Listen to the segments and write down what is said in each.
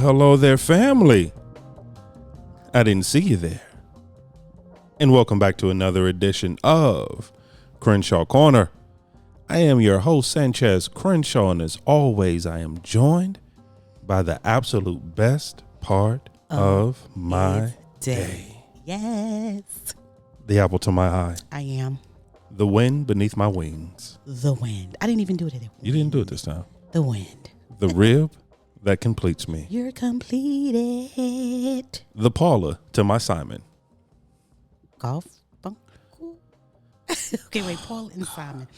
hello there, family. I didn't see you there. And welcome back to another edition of Crenshaw Corner. I am your host, Sanchez Crenshaw, and as always, I am joined by the absolute best part of my day. Yes. The apple to my eye. I am. The wind beneath my wings. The wind. I didn't even do it. You didn't do it this time. The wind. The rib that completes me. You're completed. The Paula to my Simon. Golf. Okay, wait. Paul and Simon.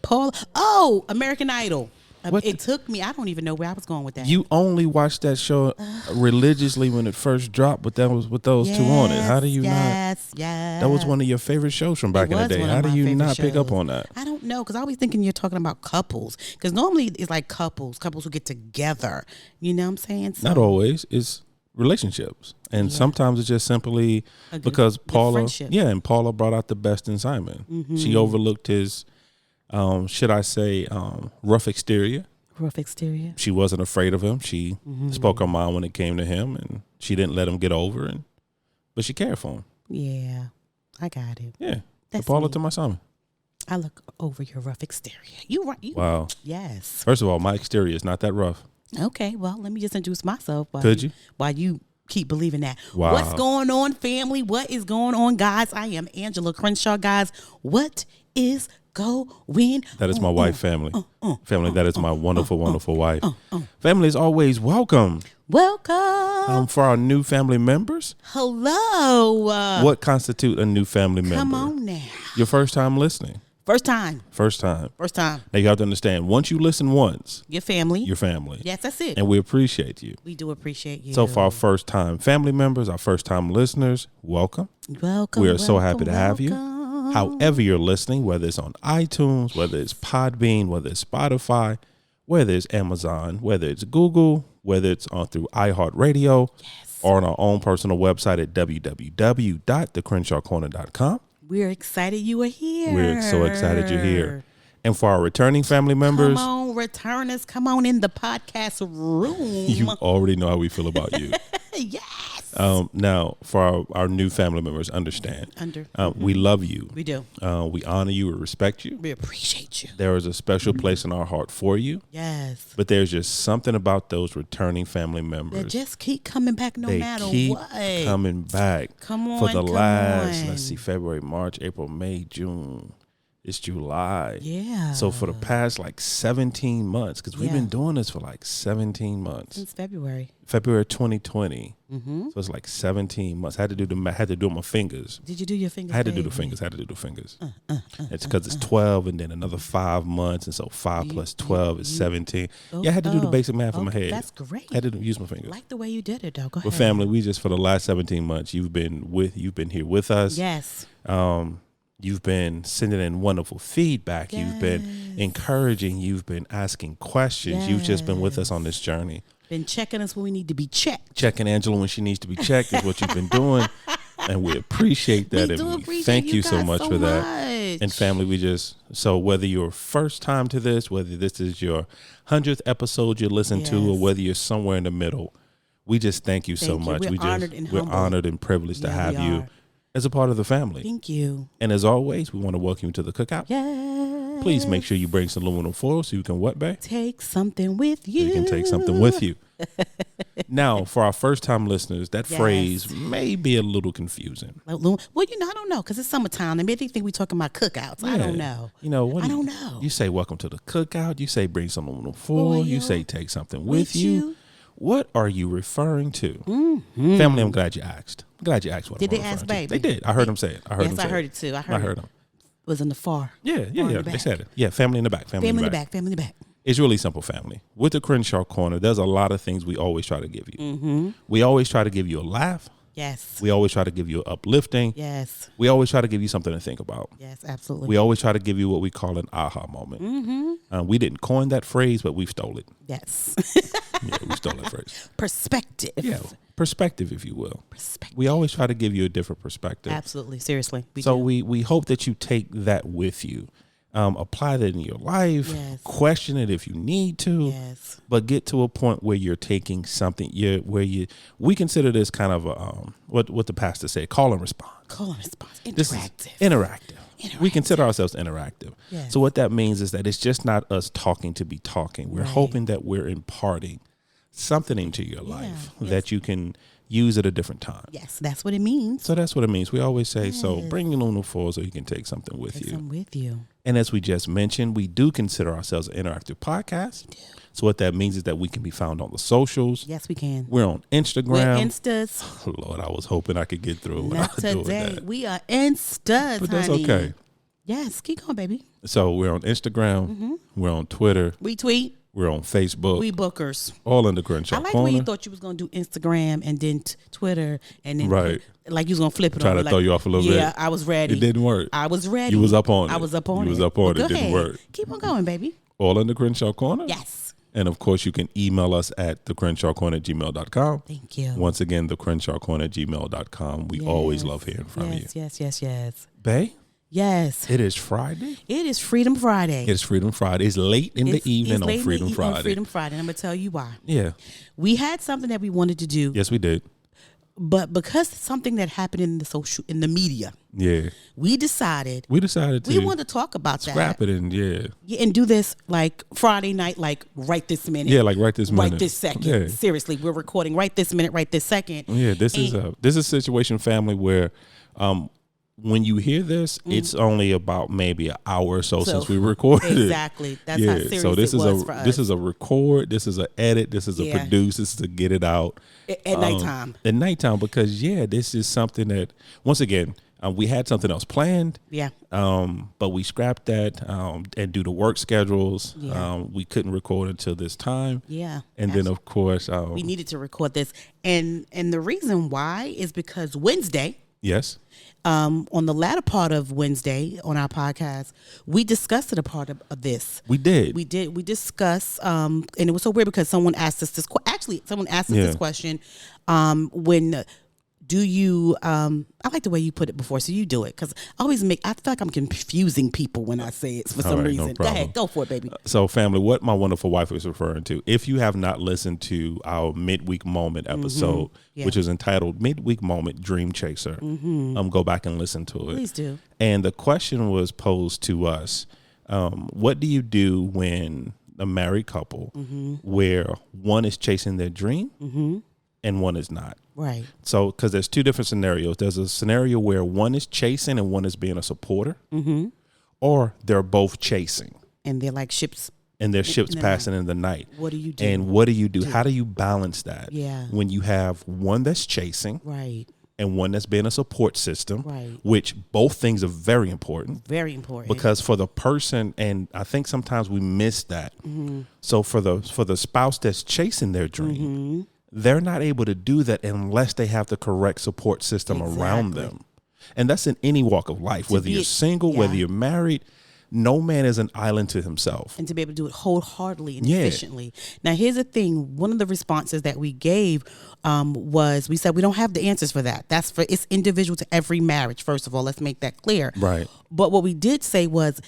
Paul. Oh, American Idol. It took me. I don't even know where I was going with that. You only watched that show religiously when it first dropped, but that was with those two on it. How do you not? Yes. That was one of your favorite shows from back in the day. How do you not pick up on that? I don't know, because I always thinking you're talking about couples. Because normally it's like couples who get together. You know what I'm saying? So, not always. It's relationships. And sometimes it's just simply because Paula, and Paula brought out the best in Simon. Mm-hmm. She overlooked his, should I say, rough exterior. Rough exterior. She wasn't afraid of him. She spoke her mind when it came to him, and she didn't let him get over it. But she cared for him. Yeah, I got it. Yeah, that's Paula me. To my Simon. I look over your rough exterior. You right? Wow. Yes. First of all, my exterior is not that rough. Okay, well, let me just introduce myself. While you keep believing that. Wow. What's going on, family? What is going on, guys? I am Angela Crenshaw, guys. What is going? That is my wife, family. Family, that is my wonderful, wonderful wife. Family is always welcome. Welcome. For our new family members. Hello. What constitute a new family member? Come on now. Your first time listening. First time. Now you have to understand, once you listen once, your family. Yes, that's it. And we appreciate you. We do appreciate you. So for our first time family members, our first time listeners, welcome. Welcome. We are so happy to have you. However you're listening, whether it's on iTunes, whether it's Podbean, whether it's Spotify, whether it's Amazon, whether it's Google, whether it's on through iHeartRadio, or on our own personal website at www.thecrenshawcorner.com. We're excited you are here. We're so excited you're here. And for our returning family members. Come on, returners. Come on in the podcast room. You already know how we feel about you. Yes. Now, for our new family members, understand. We love you. We do. We honor you. We respect you. We appreciate you. There is a special place in our heart for you. Yes. But there's just something about those returning family members. They just keep coming back no matter what. They keep coming back. Come on, for the last, let's see, February, March, April, May, June. It's July. Yeah. So for the past 17 months, because we've been doing this for 17 months. Since February 2020. Mm-hmm. So it's 17 months. I had to do it with my fingers. Did you do your fingers? I had to do the fingers. It's because it's 12 and then another 5 months. And so 5 plus 12 is 17. I had to do the basic math in my head. That's great. I had to use my fingers. Like the way you did it, though. Go ahead. But family, we just, for the last 17 months, you've been here with us. Yes. You've been sending in wonderful feedback. Yes. You've been encouraging. You've been asking questions. Yes. You've just been with us on this journey. Been checking us when we need to be checked. Checking Angela when she needs to be checked is what you've been doing. And we appreciate that. We thank you so much for that. And family, so whether you're first time to this, whether this is your 100th episode you listen to, or whether you're somewhere in the middle, we just thank you so much. We're honored and privileged to have you as a part of the family. Thank you. And as always, we want to welcome you to the cookout. Yes. Please make sure you bring some aluminum foil so you can what, babe? Take something with you. You can take something with you. Now, for our first-time listeners, that phrase may be a little confusing. Well, I don't know, because it's summertime. And maybe they think we're talking about cookouts. Yeah. I don't know. I don't know. You say welcome to the cookout. You say bring some aluminum foil. You say take something with you. What are you referring to? Mm-hmm. Family, I'm glad you asked. I'm glad you asked what Did they ask, baby? They did. I heard them say it. I heard it too. I heard them. It was in the far. Yeah. They said it. Yeah, family in the back. Family in the back. It's really simple, family. With the Crenshaw Corner, there's a lot of things we always try to give you. Mm-hmm. We always try to give you a laugh. Yes. We always try to give you uplifting. Yes. We always try to give you something to think about. Yes, absolutely. We always try to give you what we call an aha moment. Mm-hmm. We didn't coin that phrase, but we've stole it. Yes. Yeah, we stole that phrase. Perspective. Yeah, perspective, if you will. Perspective. We always try to give you a different perspective. Absolutely. Seriously. We hope that you take that with you. apply that in your life. Yes. Question it if you need to. Yes. But get to a point where you're taking something. We consider this kind of what the pastor said, call and response. Call and response. This is Interactive. interactive. We consider ourselves interactive. Yes. So what that means is that it's just not us talking to be talking. We're Right. hoping that we're imparting something into your life that you can use at a different time. Yes, that's what it means. So that's what it means. We always say, so bring your Luna 4 so you can take something with Take you. some with you. And as we just mentioned, we do consider ourselves an interactive podcast. So what that means is that we can be found on the socials. Yes, we can. We're on Instagram. We're Instas. Oh, Lord, I was hoping I could get through it Not without doing today. that. We are Instas, But that's honey. okay. Yes, keep going, baby. So we're on Instagram. We're on Twitter. We tweet. We're on Facebook. We bookers. All in the Crenshaw I like Corner. when you thought you was gonna do Instagram and then Twitter and then Right. like you was gonna flip it. Trying over. to throw you off a little bit. Yeah, I was ready. It didn't work. I was ready. You was up on it. I was up on it. You was up on it. Go It didn't ahead. work. Keep on going, baby. All in the Crenshaw Corner. Yes. And of course, you can email us at thecrenshawcorner@gmail.com. Thank you. Once again, thecrenshawcorner@gmail.com. We always love hearing from you. Yes. Bae, Yes. it is Friday. It is Freedom Friday. It's Freedom Friday. It's late in the evening It's late on in Freedom the Friday. On Freedom Friday. And I'm gonna tell you why. Yeah. We had something that we wanted to do, Yes, we did. but because something that happened in the media, Yeah. we decided We decided to we wanted to talk about that. scrap it and And do this like Friday night, like right this minute. Yeah, like right this minute. Right this second. Yeah. Seriously, we're recording right this minute, right this second. Yeah, this is a situation, family, where when you hear this, it's only about maybe an hour or so since we recorded it. Exactly. That's how serious so this it is was for us. this is a record, this is a edit, this is a Yeah. produce, this is a get it out At nighttime. At nighttime, because this is something that once again we had something else planned. Yeah. But we scrapped that and due to work schedules, Yeah. we couldn't record until this time. Yeah. And then of course we needed to record this. And the reason why is because Wednesday, yes. on the latter part of Wednesday on our podcast, we discussed a part of this. We did. We discussed, and it was so weird because someone asked us this. Someone asked us this question. When do you? I like the way you put it before, so you do it because I feel like I'm confusing people when I say it for some right, no reason. Go problem. ahead, go for it, baby. So, family, what my wonderful wife is referring to, if you have not listened to our midweek moment episode, Yeah. which is entitled Midweek Moment Dream Chaser, go back and listen to it. Please do. And the question was posed to us, what do you do when a married couple where one is chasing their dream and one is not? Right. So, because there's two different scenarios. There's a scenario where one is chasing and one is being a supporter, or they're both chasing And they're like ships. and their ships the passing in the night. What do you do? And what do you do? How do you balance that? Yeah. When you have one that's chasing Right. and one that's being a support system, Right. which both things are very important. Very important. Because for the person, and I think sometimes we miss that. So for the spouse that's chasing their dream, they're not able to do that unless they have the correct support system around Exactly. them. And that's in any walk of life, whether be- you're single, whether yeah. you're married. No man is an island to himself. and to be able to do it wholeheartedly and Yeah. efficiently. Now, here's the thing. One of the responses that we gave was we said we don't have the answers for that. It's individual to every marriage. First of all, let's make that clear. Right. But what we did say was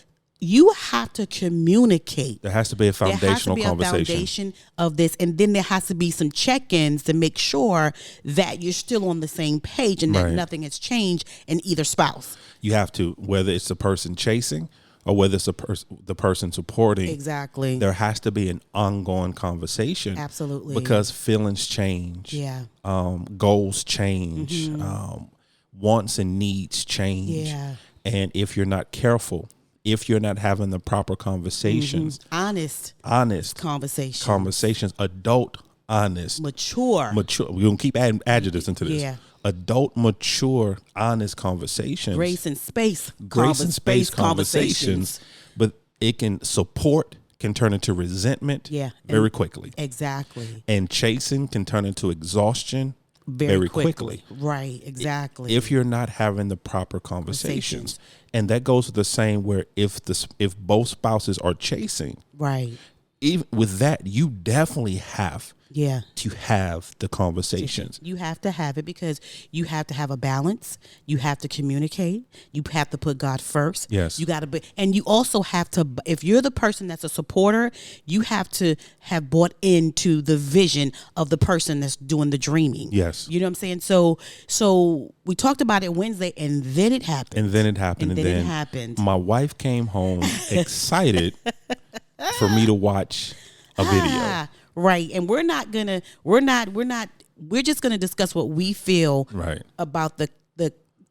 you have to communicate. There has to be a foundational there has to be conversation. a foundation of this, and then there has to be some check-ins to make sure that you're still on the same page and that Right. nothing has changed in either spouse. You have to, whether it's the person chasing or whether it's the person supporting. Exactly. There has to be an ongoing conversation. Absolutely. Because feelings change. Yeah. Goals change. Wants and needs change. Yeah. And if you're not careful, if you're not having the proper conversations, Honest honest conversation. adult, honest, Mature. we're going to keep adding adjectives into this. Yeah. Adult, mature, honest conversations. Grace and space. Grace and space conversations. But it can support, can turn into resentment Yeah. very quickly. Exactly. And chasing can turn into exhaustion very quickly. Right. Exactly. If you're not having the proper conversations. And that goes to the same where if both spouses are chasing, right. even with that, you definitely have to have the conversations. You have to have it because you have to have a balance. You have to communicate. You have to put God first. Yes. You got to be, and you also have to, if you're the person that's a supporter, you have to have bought into the vision of the person that's doing the dreaming. Yes. You know what I'm saying? So we talked about it Wednesday, and then it happened. And then it happened. My wife came home excited for me to watch a video. Right. And we're just gonna discuss what we feel about the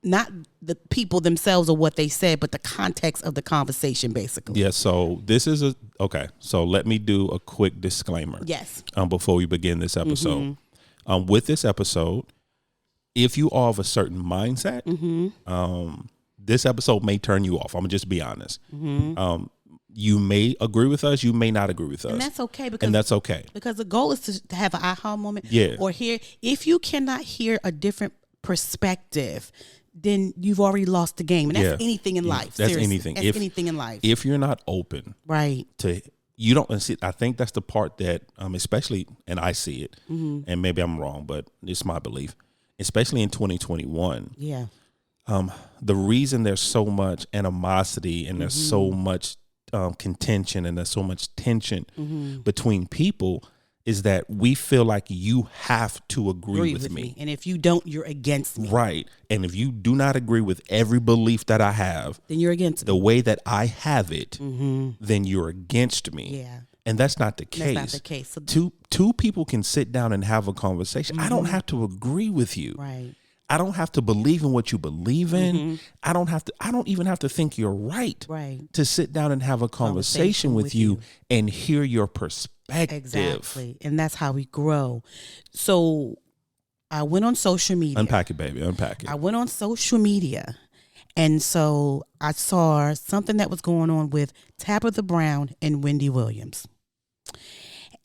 not the people themselves or what they said, but the context of the conversation, basically. Yeah, so this is so let me do a quick disclaimer. Yes. Before we begin this episode. With this episode, if you are of a certain mindset, this episode may turn you off. I'm gonna just be honest. You may agree with us, you may not agree with us. And that's okay. Because the goal is to have an aha moment. Yeah. Or hear, if you cannot hear a different perspective, then you've already lost the game. And that's anything in life. That's seriously. anything. That's anything in life. If you're not open. To, you don't see, I think that's the part that, especially, and I see it, and maybe I'm wrong, but it's my belief, especially in 2021. Yeah. The reason there's so much animosity and there's so much contention and there's so much tension between people is that we feel like you have to agree with me. And if you don't, you're against me. Right. And if you do not agree with every belief that I have, then you're against the way that I have it, then you're against me. Yeah. And that's not the case. That's not the case. So two people can sit down and have a conversation. I don't have to agree with you. Right. I don't have to believe in what you believe in. I don't even have to think you're right. To sit down and have a conversation with you and hear your perspective. Exactly. And that's how we grow. So I went on social media. Unpack it, baby. Unpack it. I went on social media. And so I saw something that was going on with Tabitha Brown and Wendy Williams.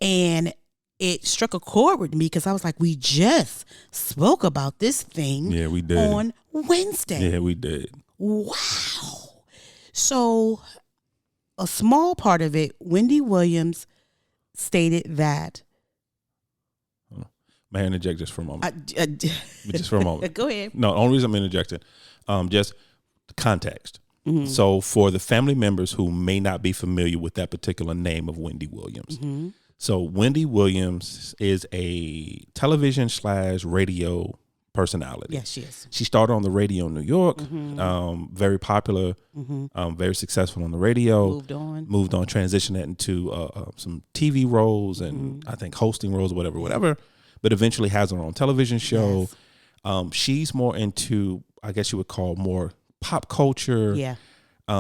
And it struck a chord with me because I was like, we just spoke about this thing we did. On Wednesday. Yeah, we did. Wow. So a small part of it, Wendy Williams stated that. May I interject just for a moment? Just for a moment. Go ahead. No, the only reason I'm interjecting, just context. So for the family members who may not be familiar with that particular name of Wendy Williams. So Wendy Williams is a television / radio personality. Yes, she is. She started on the radio in New York, very popular, very successful on the radio. Moved on, transitioned into some TV roles and I think hosting roles, whatever. But eventually has her own television show. Yes. She's more into, I guess you would call more pop culture. Yeah.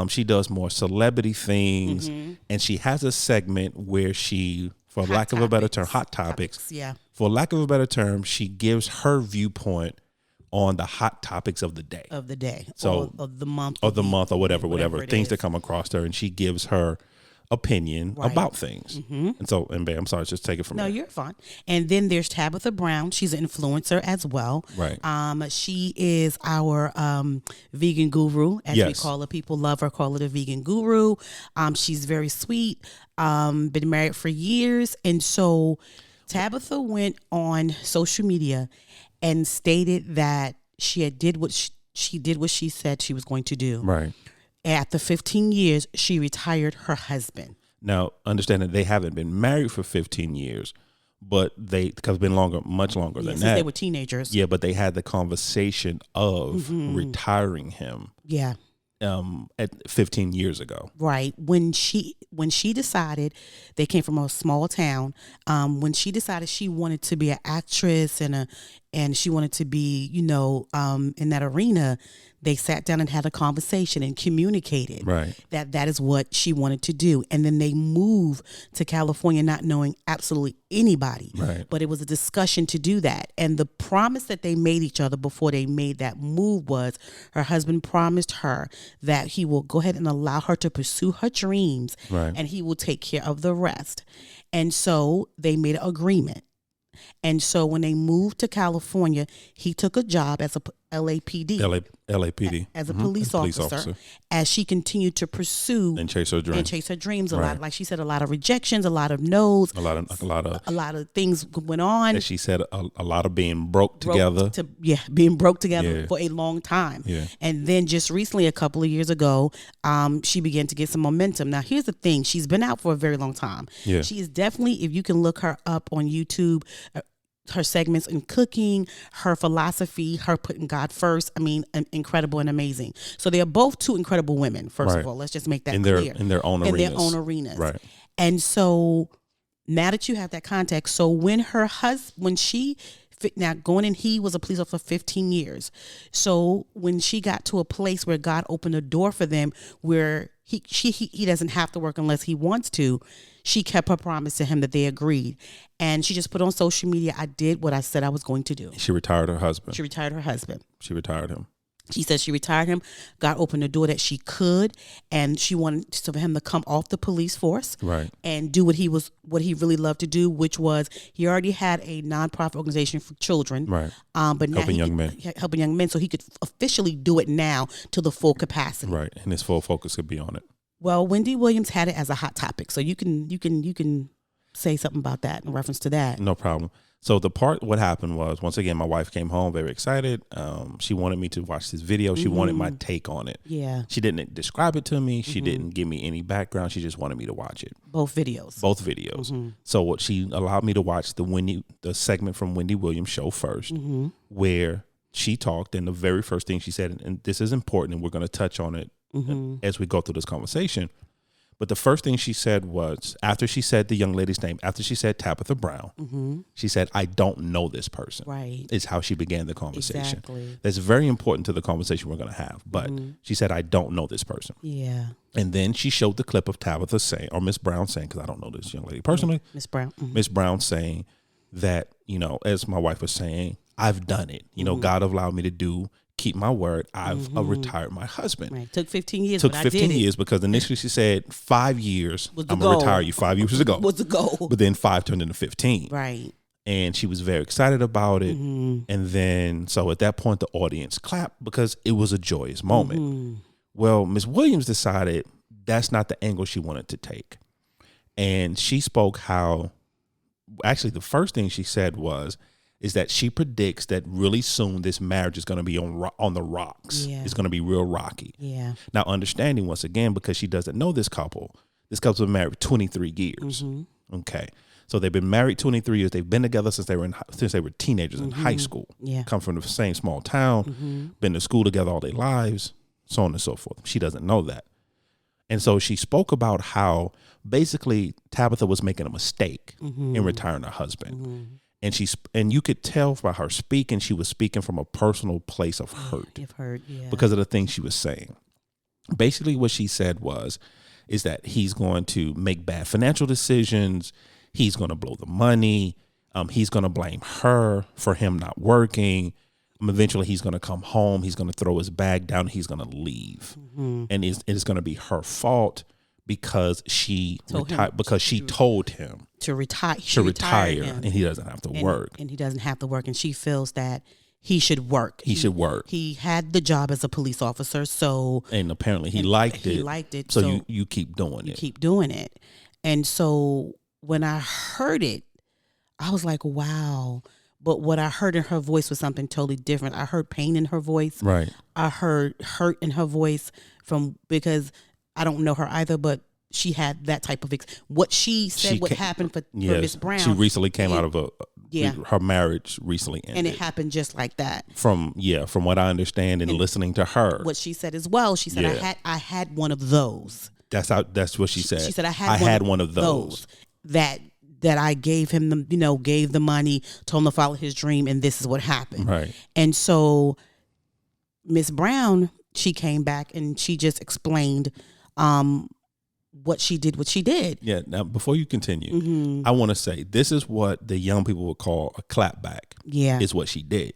She does more celebrity things, and she has a segment where she, for lack of a better term, hot topics. Yeah. For lack of a better term, she gives her viewpoint on the hot topics of the day. So of the month. Or the month or whatever things is. that come across her, and she gives her opinion about things. And so, and babe, I'm sorry, just take it from there. there. No, you're fine. And then there's Tabitha Brown. She's an influencer as well. Right. She is our vegan guru, as we call her. People love her, call her the vegan guru. She's very sweet. Been married for years. And so Tabitha went on social media and stated that she did what she said she was going to do. Right. After 15 years, she retired her husband. Now, understand that they haven't been married for 15 years, but because it's been much longer than since that. They were teenagers. Yeah, but they had the conversation of retiring him. Yeah. At 15 years ago. Right. When she decided, they came from a small town. When she decided she wanted to be an actress and she wanted to be, in that arena, they sat down and had a conversation and communicated that is what she wanted to do. And then they moved to California not knowing absolutely anybody. Right. But it was a discussion to do that. And the promise that they made each other before they made that move was her husband promised her that he will go ahead and allow her to pursue her dreams and he will take care of the rest. And so they made an agreement. And so when they moved to California, he took a job as LAPD. LAPD. As a police officer, as she continued to pursue and chase her dreams. A lot, like she said, a lot of rejections, a lot of no's, a lot of things went on. As she said, a lot of being broke together for a long time. And then just recently, a couple of years ago, she began to get some momentum. Now, here's the thing: she's been out for a very long time. She is definitely, if you can look her up on YouTube. Her segments in cooking, her philosophy, her putting God first. I mean, incredible and amazing. So they are both two incredible women. First of all, let's just make that clear. In their own arenas. Right. And so now that you have that context, so when he was a police officer for 15 years. So when she got to a place where God opened a door for them, where he doesn't have to work unless he wants to, she kept her promise to him that they agreed. And she just put on social media, I did what I said I was going to do. She retired her husband. She retired him. She said she retired him. God opened the door that she could, and she wanted for him to come off the police force, right, and do what he really loved to do, which was he already had a nonprofit organization for children, right, but now helping young men, so he could officially do it now to the full capacity, right, and his full focus could be on it. Well, Wendy Williams had it as a hot topic, so you can say something about that in reference to that. No problem. So what happened was, once again, my wife came home very excited. She wanted me to watch this video. She wanted my take on it. Yeah. She didn't describe it to me. She didn't give me any background. She just wanted me to watch it. Both videos. So what she allowed me to watch the segment from Wendy Williams' show first, where she talked, and the very first thing she said, and this is important, and we're going to touch on it as we go through this conversation. But the first thing she said was, after she said the young lady's name, after she said Tabitha Brown, she said, I don't know this person. Right. Is how she began the conversation. Exactly. That's very important to the conversation we're going to have. But she said, I don't know this person. Yeah. And then she showed the clip of Tabitha saying, or Miss Brown saying, because I don't know this young lady personally. Miss Brown. Miss Brown saying that, as my wife was saying, I've done it. God allowed me to keep my word. I've retired my husband. Right. Took 15 years. Took 15 years because initially she said 5 years. I'm gonna retire you. 5 years ago was the goal. But then 5 turned into 15. Right. And she was very excited about it. And then so at that point the audience clapped because it was a joyous moment. Well, Miss Williams decided that's not the angle she wanted to take. And she spoke how actually the first thing she said is that she predicts that really soon this marriage is going to be on the rocks. Yeah. It's going to be real rocky. Yeah. Now, understanding once again, because she doesn't know this couple's been married 23 years. Okay. So they've been married 23 years. They've been together since they were teenagers in high school. Yeah. Come from the same small town, been to school together all their lives, so on and so forth. She doesn't know that. And so she spoke about how basically Tabitha was making a mistake in retiring her husband. And you could tell by her speaking, she was speaking from a personal place of hurt. Because of the things she was saying. Basically what she said is that he's going to make bad financial decisions. He's going to blow the money. He's going to blame her for him not working. Eventually he's going to come home. He's going to throw his bag down. He's going to leave. And it's going to be her fault because she told him to retire. And he doesn't have to work. And he doesn't have to work. And she feels that he should work. He had the job as a police officer, and apparently he liked it. So you keep doing it. Keep doing it. And so when I heard it, I was like, wow. But what I heard in her voice was something totally different. I heard pain in her voice. Right. I heard hurt in her voice because I don't know her either, but she had that type of what she said happened for Miss Brown. She recently came out of her marriage recently ended. And it happened just like that. From what I understand and listening to her. What she said as well, she said I had one of those. That's what she said. She said I had one of those that I gave him gave the money, told him to follow his dream, and this is what happened. Right. And so Miss Brown, she came back and she just explained what she did. Yeah. Now, before you continue, I want to say this is what the young people would call a clapback. Yeah. Is what she did.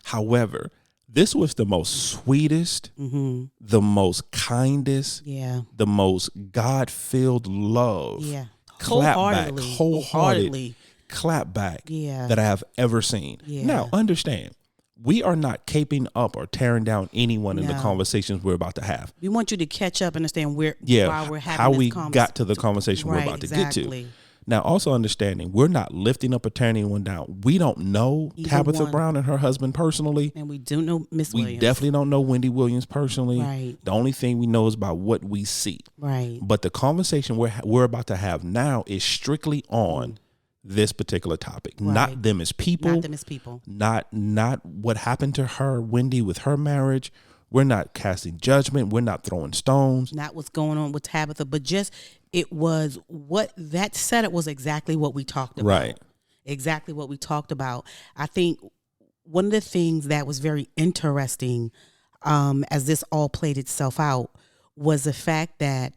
However, this was the most sweetest, the most kindest, the most God-filled love. Yeah. Wholeheartedly clapback that I have ever seen. Yeah. Now, understand, we are not caping up or tearing down anyone in the conversations we're about to have. We want you to catch up, understand why we're having how this we got to the conversation we're about to get to. Now, also understanding, we're not lifting up or tearing anyone down. We don't know Tabitha Brown and her husband personally. And we do know Miss Williams. We definitely don't know Wendy Williams personally. Right. The only thing we know is about what we see. Right. But the conversation we're about to have now is strictly on this particular topic. Right. Not them as people. Not them as people. Not what happened to her, Wendy, with her marriage. We're not casting judgment. We're not throwing stones. Not what's going on with Tabitha, but just it was what that setup was exactly what we talked about. Right. Exactly what we talked about. I think one of the things that was very interesting as this all played itself out was the fact that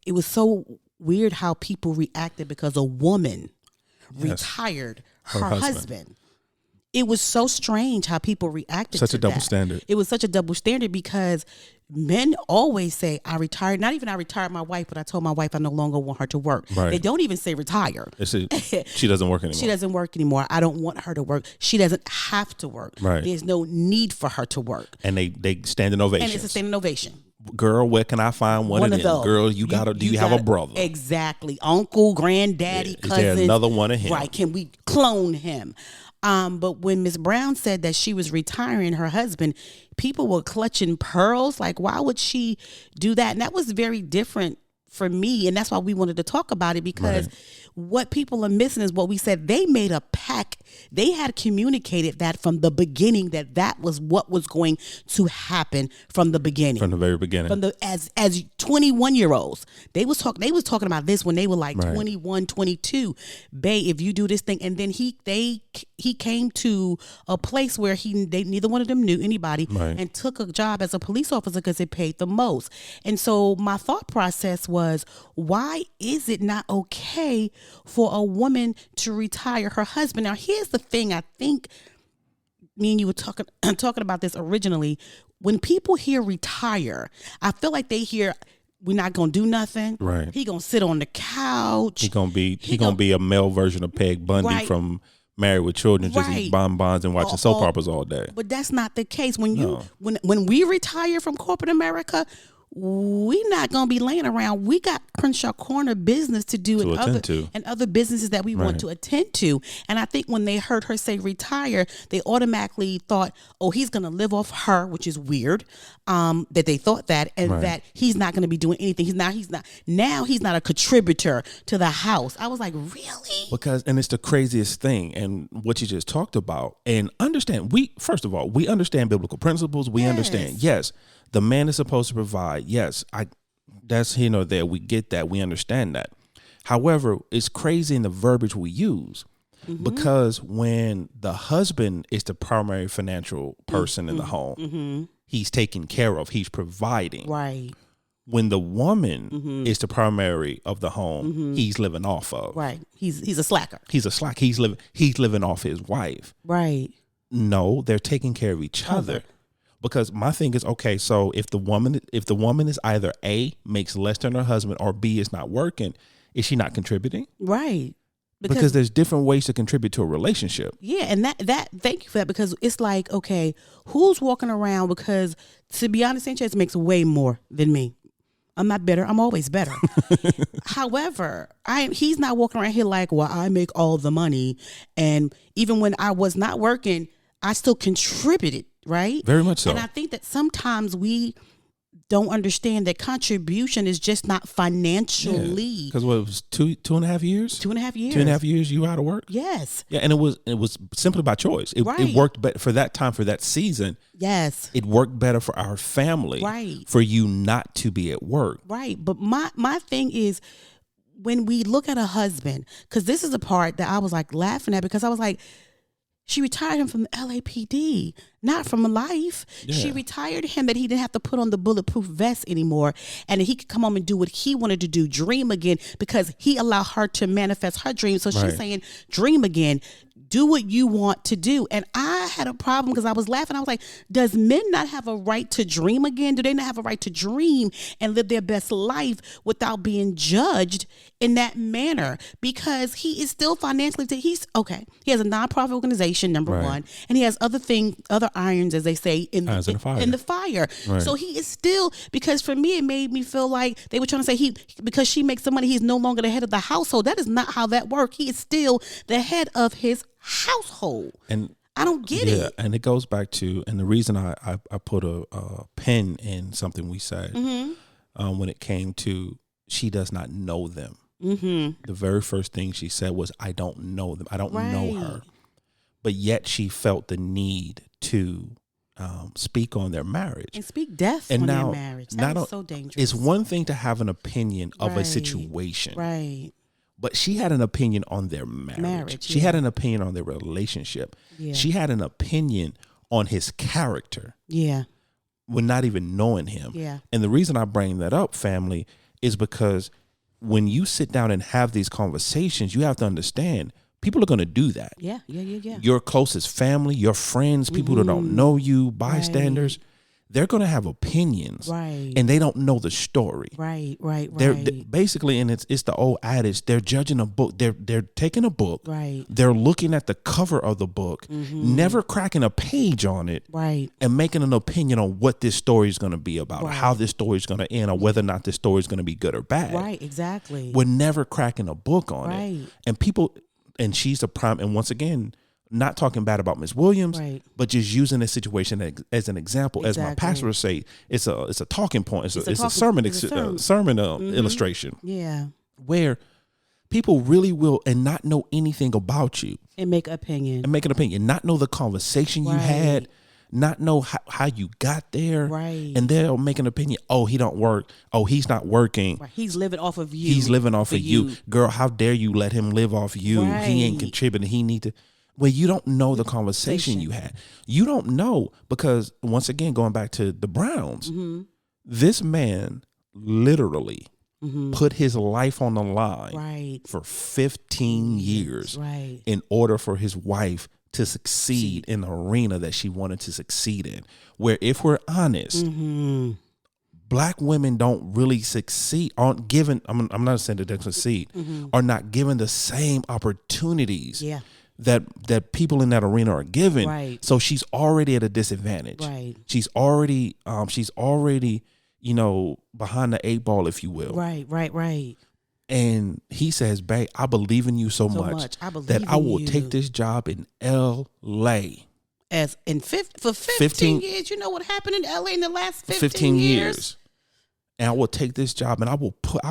it was so weird how people reacted because a woman retired her husband. It was so strange how people reacted such to a double that. standard. It was such a double standard because men always say, I retired. Not even I retired my wife, but I told my wife I no longer want her to work. Right. They don't even say retire. She doesn't work anymore. She doesn't work anymore. I don't want her to work. She doesn't have to work. Right. There's no need for her to work. And they stand in ovation. And it's a standing ovation. Girl, where can I find one of them? Those. Girl, do you have a brother? Exactly. Uncle, granddaddy, cousin. Is there another one of him? Right. Can we clone him? But when Miss Brown said that she was retiring her husband, people were clutching pearls. Like, why would she do that? And that was very different for me. And that's why we wanted to talk about it, because what people are missing is what we said. They made a pact. They had communicated that from the beginning, that was what was going to happen from the beginning. From the very beginning. From the as 21-year-olds. They was talking about this when they were like 21, 22. Bae, if you do this thing. And then he came to a place where neither one of them knew anybody and took a job as a police officer because it paid the most. And so my thought process was, why is it not okay for a woman to retire her husband? Now, here's the thing. I think me and you were talking about this originally. When people hear retire, I feel like they hear we're not gonna do nothing. Right. He gonna sit on the couch. He gonna be a male version of Peg Bundy from Married with Children, just eating bonbons and watching soap operas all day. But that's not the case. When we retire from corporate America, we're not going to be laying around. We got Crenshaw Corner business to do and other businesses that we want to attend to. And I think when they heard her say retire, they automatically thought, oh, he's going to live off her, which is weird, that they thought that, and that he's not going to be doing anything. He's not a contributor to the house. I was like, really? And it's the craziest thing, and what you just talked about. And understand, first of all, we understand biblical principles. We understand, yes, the man is supposed to provide. Yes, that's here nor there. We get that. We understand that. However, it's crazy in the verbiage we use, because when the husband is the primary financial person in the home, he's taken care of. He's providing. Right. When the woman is the primary of the home, he's living off of. Right. He's a slacker. He's a slack. He's living off his wife. Right. No, they're taking care of each other. Because my thing is, okay, so if the woman is either A, makes less than her husband, or B, is not working, is she not contributing? Right. Because there's different ways to contribute to a relationship. Yeah, and that thank you for that, because it's like, okay, who's walking around? Because to be honest, Sanchez makes way more than me. I'm not better. I'm always better. However, he's not walking around here like, well, I make all the money, and even when I was not working, I still contributed. Right? Very much so. And I think that sometimes we don't understand that contribution is just not financially. Because what, it was 2.5 years? 2.5 years. 2.5 years you out of work? Yes. Yeah, and it was simply by choice. It worked better for that time, for that season. Yes. It worked better for our family. Right. For you not to be at work. Right. But my thing is, when we look at a husband, because this is the part that I was like laughing at, because I was like, she retired him from the LAPD, not from life. Yeah. She retired him that he didn't have to put on the bulletproof vest anymore, and that he could come home and do what he wanted to do, dream again, because he allowed her to manifest her dreams. So she's saying, dream again, do what you want to do. And I I had a problem because I was laughing. I was like, does men not have a right to dream again? Do they not have a right to dream and live their best life without being judged in that manner? Because he is still financially, he's okay. He has a nonprofit organization, number one, and he has other irons, as they say, in the fire. Right. So he is still, because for me, it made me feel like they were trying to say because she makes some money, he's no longer the head of the household. That is not how that works. He is still the head of his household. And I don't get it. Yeah, and it goes back to, and the reason I put a pin in something we said when it came to she does not know them. Mm-hmm. The very first thing she said was, I don't know them. I don't know her. But yet she felt the need to speak on their marriage. And speak death on their marriage. That is so dangerous. It's one thing to have an opinion of a situation. Right. But she had an opinion on their marriage. She had an opinion on their relationship. Yeah. She had an opinion on his character. Yeah. When not even knowing him. Yeah. And the reason I bring that up, family, is because when you sit down and have these conversations, you have to understand people are going to do that. Yeah. Your closest family, your friends, people who don't know you, bystanders, they're going to have opinions, and they don't know the story. Right. They're basically, and it's the old adage, they're judging a book. They're taking a book. Right. They're looking at the cover of the book, never cracking a page on it, and making an opinion on what this story is going to be about, or how this story is going to end, or whether or not this story is going to be good or bad. Right. Exactly. We're never cracking a book on it, and people, and she's a prime. And once again, not talking bad about Ms. Williams, but just using this situation as an example. Exactly. As my pastor would say, it's a talking point. It's a sermon illustration. Yeah, where people really will and not know anything about you and make an opinion, not know the conversation you had, not know how you got there, and they'll make an opinion. Oh, he don't work. Oh, he's not working. He's living off of you. He's living off of you, girl. How dare you let him live off you? He ain't contributing. He need to. Well, you don't know the conversation you had. You don't know because, once again, going back to the Browns, this man literally put his life on the line for 15 years in order for his wife to succeed in the arena that she wanted to succeed in. Where, if we're honest, Black women don't really succeed, aren't given, I'm not saying that they succeed, are not given the same opportunities that people in that arena are given. So she's already at a disadvantage. She's already behind the 8 ball, if you will. Right. And he says, babe, I believe in you so much that I will take this job in L.A. For 15 years, you know what happened in L.A. in the last 15 years? And I will take this job, and I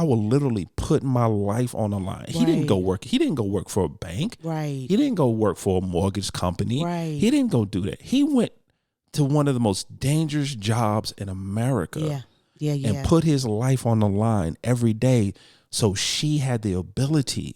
will literally put my life on the line. He didn't go work. He didn't go work for a bank. He didn't go work for a mortgage company. He didn't go do that. He went to one of the most dangerous jobs in America. And put his life on the line every day, so she had the ability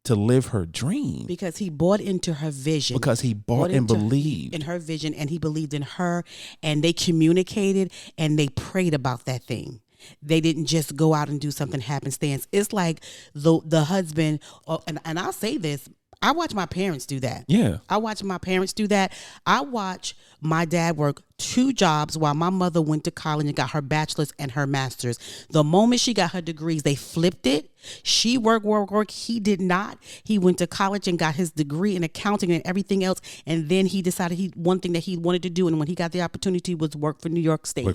to live her dream. Because he bought into her vision. Because he bought and believed in her vision, and he believed in her, and they communicated and they prayed about that thing. They didn't just go out and do something happenstance. It's like the husband, and I'll say this, I watch my parents do that. Yeah. I watch my parents do that. I watch my dad work 2 jobs while my mother went to college and got her bachelor's and her master's. The moment she got her degrees, they flipped it. She worked. He did not. He went to college and got his degree in accounting and everything else. And then he decided one thing that he wanted to do, and when he got the opportunity, was work for New York State.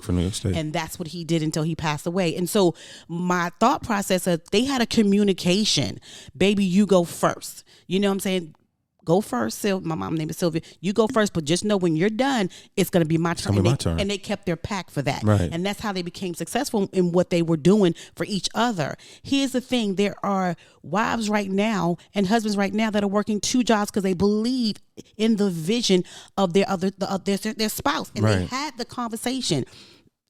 And that's what he did until he passed away. And so my thought process is they had a communication. Baby, you go first. You know what I'm saying? Go first, my mom's name is Sylvia. You go first, but just know when you're done, it's going to be my turn. And they kept their pact for that. And that's how they became successful in what they were doing for each other. Here's the thing. There are wives right now and husbands right now that are working 2 jobs because they believe in the vision of their spouse. And they had the conversation.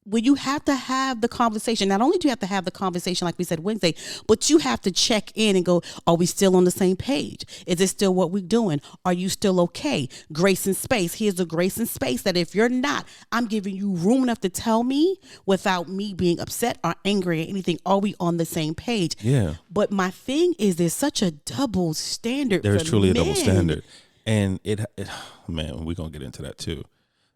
Well, you have to have the conversation. Not only do you have to have the conversation, like we said Wednesday, but you have to check in and go, are we still on the same page? Is it still what we're doing? Are you still okay? Grace and space. Here's the grace and space that if you're not, I'm giving you room enough to tell me without me being upset or angry or anything. Are we on the same page? Yeah. But my thing is there's such a double standard. There's truly a double standard. And it man, we're gonna get into that too.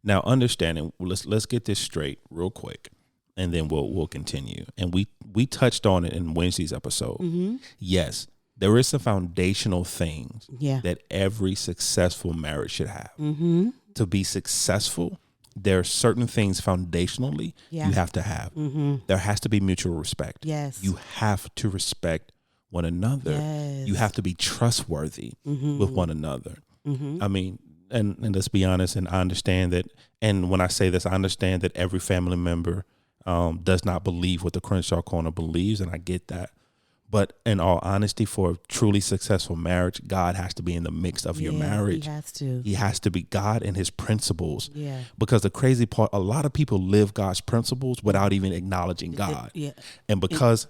Now, understanding, let's get this straight real quick, and then we'll continue. And we touched on it in Wednesday's episode. Mm-hmm. Yes, there is some foundational things Yeah. that every successful marriage should have. Mm-hmm. To be successful, there are certain things foundationally Yeah. you have to have. Mm-hmm. There has to be mutual respect. Yes. You have to respect one another. Yes. You have to be trustworthy Mm-hmm. with one another. Mm-hmm. I mean, and let's be honest, and I understand that, and when I say this, I understand that every family member does not believe what the Crenshaw Corner believes, and I get that. But in all honesty, for a truly successful marriage, God has to be in the mix of your marriage. He has to. He has to be God and his principles. Yeah. Because the crazy part, a lot of people live God's principles without even acknowledging God. Yeah. And because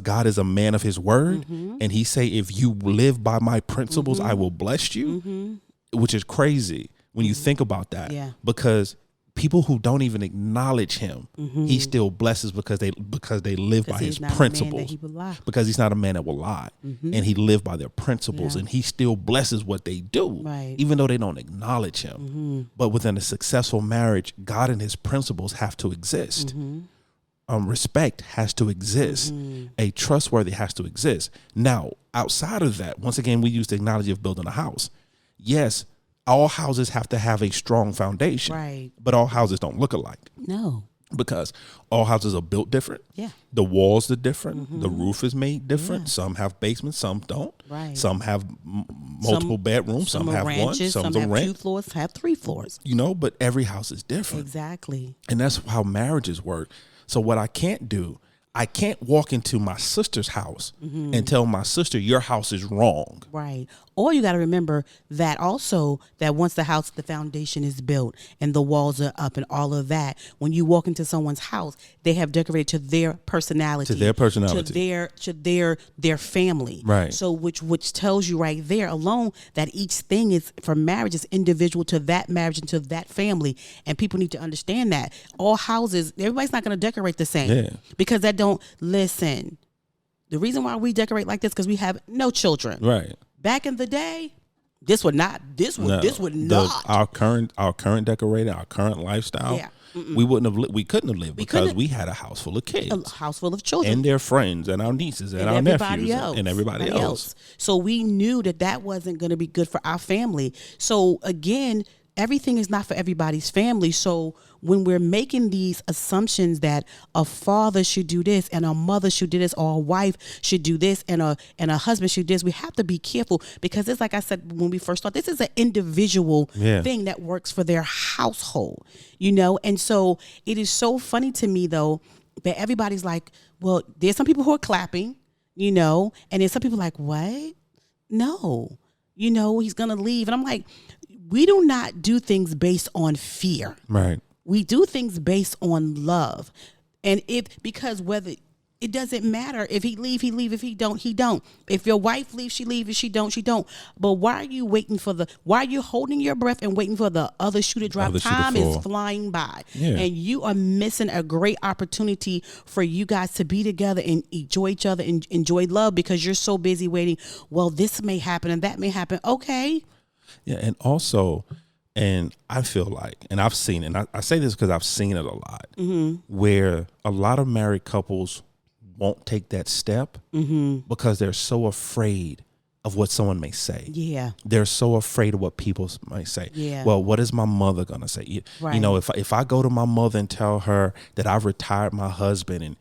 God is a man of his word, and he say, if you live by my principles, I will bless you, which is crazy when you think about that. Yeah. Because people who don't even acknowledge him, he still blesses because they live by his principles. Because he's not a man that will lie, and he lived by their principles, and he still blesses what they do, Right. even though they don't acknowledge him. But within a successful marriage, God and his principles have to exist. Respect has to exist. A trustworthy has to exist. Now, outside of that, once again, we use the analogy of building a house. Yes, all houses have to have a strong foundation, Right. but all houses don't look alike No. because all houses are built different. Yeah. The walls are different. The roof is made different. Yeah. Some have basements, some don't. Right. Some have multiple bedrooms, some are have ranches, one, some some have rent. 2 floors, have 3 floors. But every house is different. Exactly. And that's how marriages work. So what I can't do, I can't walk into my sister's house and tell my sister, your house is wrong. Right. Or you got to remember that also that once the foundation is built and the walls are up and all of that, when you walk into someone's house, they have decorated to their personality. To their family. Right. So which tells you right there alone that each thing is for marriage is individual to that marriage and to that family. And people need to understand that. All houses, everybody's not going to decorate the same. Yeah. Because that don't listen. The reason why we decorate like this because we have no children. Right. Back in the day, this would not. Our current decorating, our current lifestyle. Yeah. We couldn't have lived because we had a house full of kids, A house full of children, and their friends, and our nieces, and our nephews, and everybody else. So we knew that wasn't going to be good for our family. So again, everything is not for everybody's family. So when we're making these assumptions that a father should do this and a mother should do this or a wife should do this and a husband should do this, we have to be careful because it's like I said when we first started, this is an individual thing that works for their household, And so it is so funny to me though that everybody's like, well, there's some people who are clapping, and there's some people like, what? No, he's going to leave. And I'm like, we do not do things based on fear. Right. We do things based on love. And because whether it doesn't matter if he leave, if he don't, he don't. If your wife leaves, she leaves. If she don't, she don't. But why are you why are you holding your breath and waiting for the other shoe to drop? Time is flying by. Yeah. And you are missing a great opportunity for you guys to be together and enjoy each other and enjoy love because you're so busy waiting. Well, this may happen and that may happen. Okay. Yeah. And also, and I feel like, and I've seen it, and I say this because I've seen it a lot, where a lot of married couples won't take that step because they're so afraid of what someone may say. Yeah. They're so afraid of what people might say. Yeah. Well, what is my mother going to say? Right. If I go to my mother and tell her that I've retired my husband and,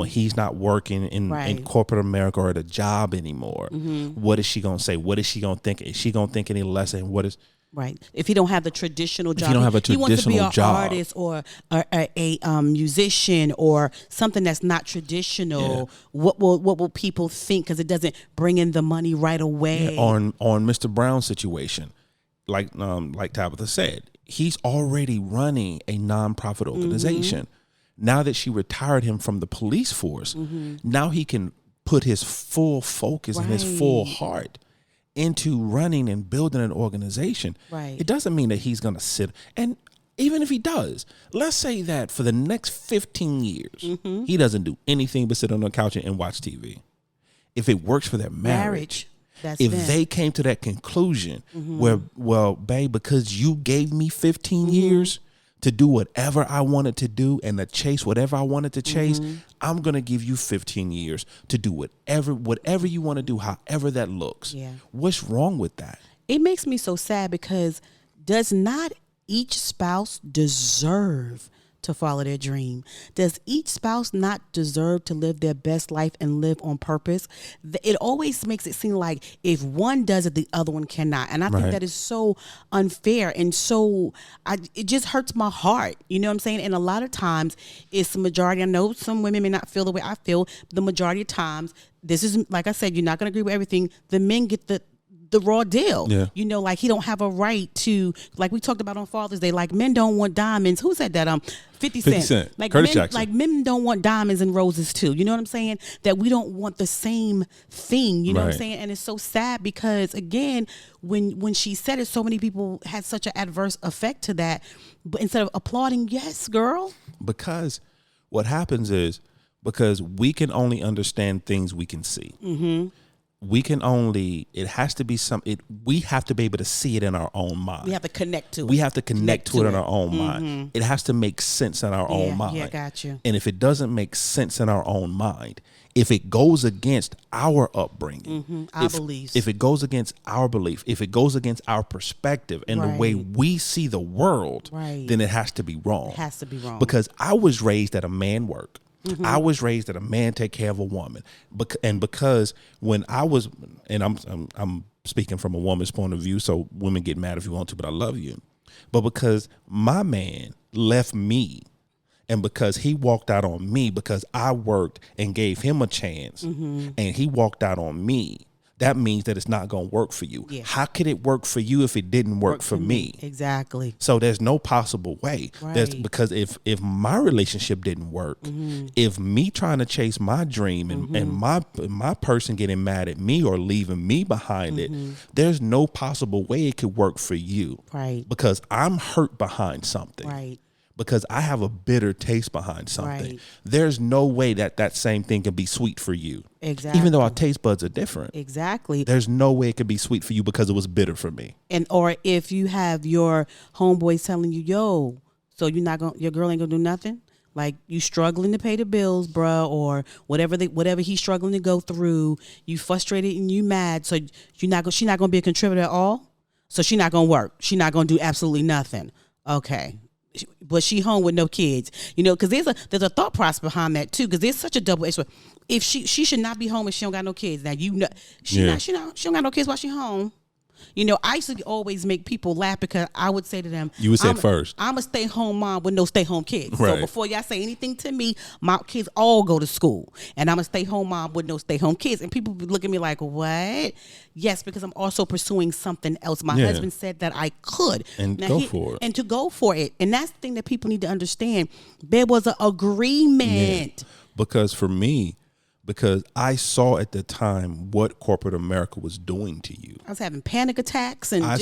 he's not working in corporate America or at a job anymore, what is she going to say? What is she going to think? Is she going to think any less? And what is... Right. If he don't have the traditional job, he wants to be an artist or a musician or something that's not traditional. Yeah. What will people think? Because it doesn't bring in the money right away. Yeah. On Mr. Brown's situation, like Tabitha said, he's already running a nonprofit organization. Now that she retired him from the police force, now he can put his full focus and his full heart into running and building an organization. Right. It doesn't mean that he's going to sit. And even if he does, let's say that for the next 15 years, he doesn't do anything but sit on the couch and watch TV. If it works for their marriage, That's them. they came to that conclusion where, well, babe, because you gave me 15 years to do whatever I wanted to do and to chase whatever I wanted to chase, I'm going to give you 15 years to do whatever you want to do, however that looks. Yeah. What's wrong with that? It makes me so sad because does not each spouse deserve to follow their dream? Does each spouse not deserve to live their best life and live on purpose? It always makes it seem like if one does it, the other one cannot. And I think that is so unfair and so, it just hurts my heart. You know what I'm saying? And a lot of times it's the majority. I know some women may not feel the way I feel. The majority of times, this is, like I said, you're not going to agree with everything. The men get the raw deal. Yeah. You know, like he don't have a right to, like we talked about on Father's Day, like men don't want diamonds. Who said that? 50 Cent. Like Curtis men, Jackson. like men don't want diamonds and roses too. You know what I'm saying? That we don't want the same thing. You know what I'm saying? And it's so sad because again, when she said it, so many people had such an adverse effect to that. But instead of applauding, yes, girl. Because what happens is, because we can only understand things we can see. We can only, it has to be we have to be able to see it in our own mind. We have to connect to it. We have to connect to it in our own mind. It has to make sense in our own mind. Yeah, got you. And if it doesn't make sense in our own mind, if it goes against our upbringing, our beliefs, if it goes against our belief, if it goes against our perspective and the way we see the world, then it has to be wrong. It has to be wrong. Because I was raised that a man work. I was raised that a man take care of a woman, and because when I was, and I'm speaking from a woman's point of view, so women get mad if you want to, but I love you. But because my man left me, and because he walked out on me, because I worked and gave him a chance, and he walked out on me, that means that it's not going to work for you. Yeah. How could it work for you if it didn't work for me? Exactly. So there's no possible way. Because if my relationship didn't work, if me trying to chase my dream and my person getting mad at me or leaving me behind it, there's no possible way it could work for you. Right. Because I'm hurt behind something. Right. Because I have a bitter taste behind something. There's no way that same thing can be sweet for you. Exactly. Even though our taste buds are different. Exactly. There's no way it could be sweet for you because it was bitter for me. And or if you have your homeboys telling you, yo, so your girl ain't gonna do nothing? Like you struggling to pay the bills, bruh, or whatever he's struggling to go through, you frustrated and you mad, so she's not gonna be a contributor at all? So she's not gonna work. She's not gonna do absolutely nothing. Okay. But she home with no kids, you know, because there's a thought process behind that too, because there's such a double edged. If she should not be home if she don't got no kids. Now you know she don't got no kids while she home. You know, I used to always make people laugh because I would say to them, you would say first, I'm a stay home mom with no stay home kids. Right. So before y'all say anything to me, my kids all go to school, and I'm a stay home mom with no stay home kids. And people look at me like, what? Yes, because I'm also pursuing something else. My husband said that I could and now go for it, and to go for it. And that's the thing that people need to understand. There was an agreement. Yeah. Because I saw at the time what corporate America was doing to you. I was having panic attacks and I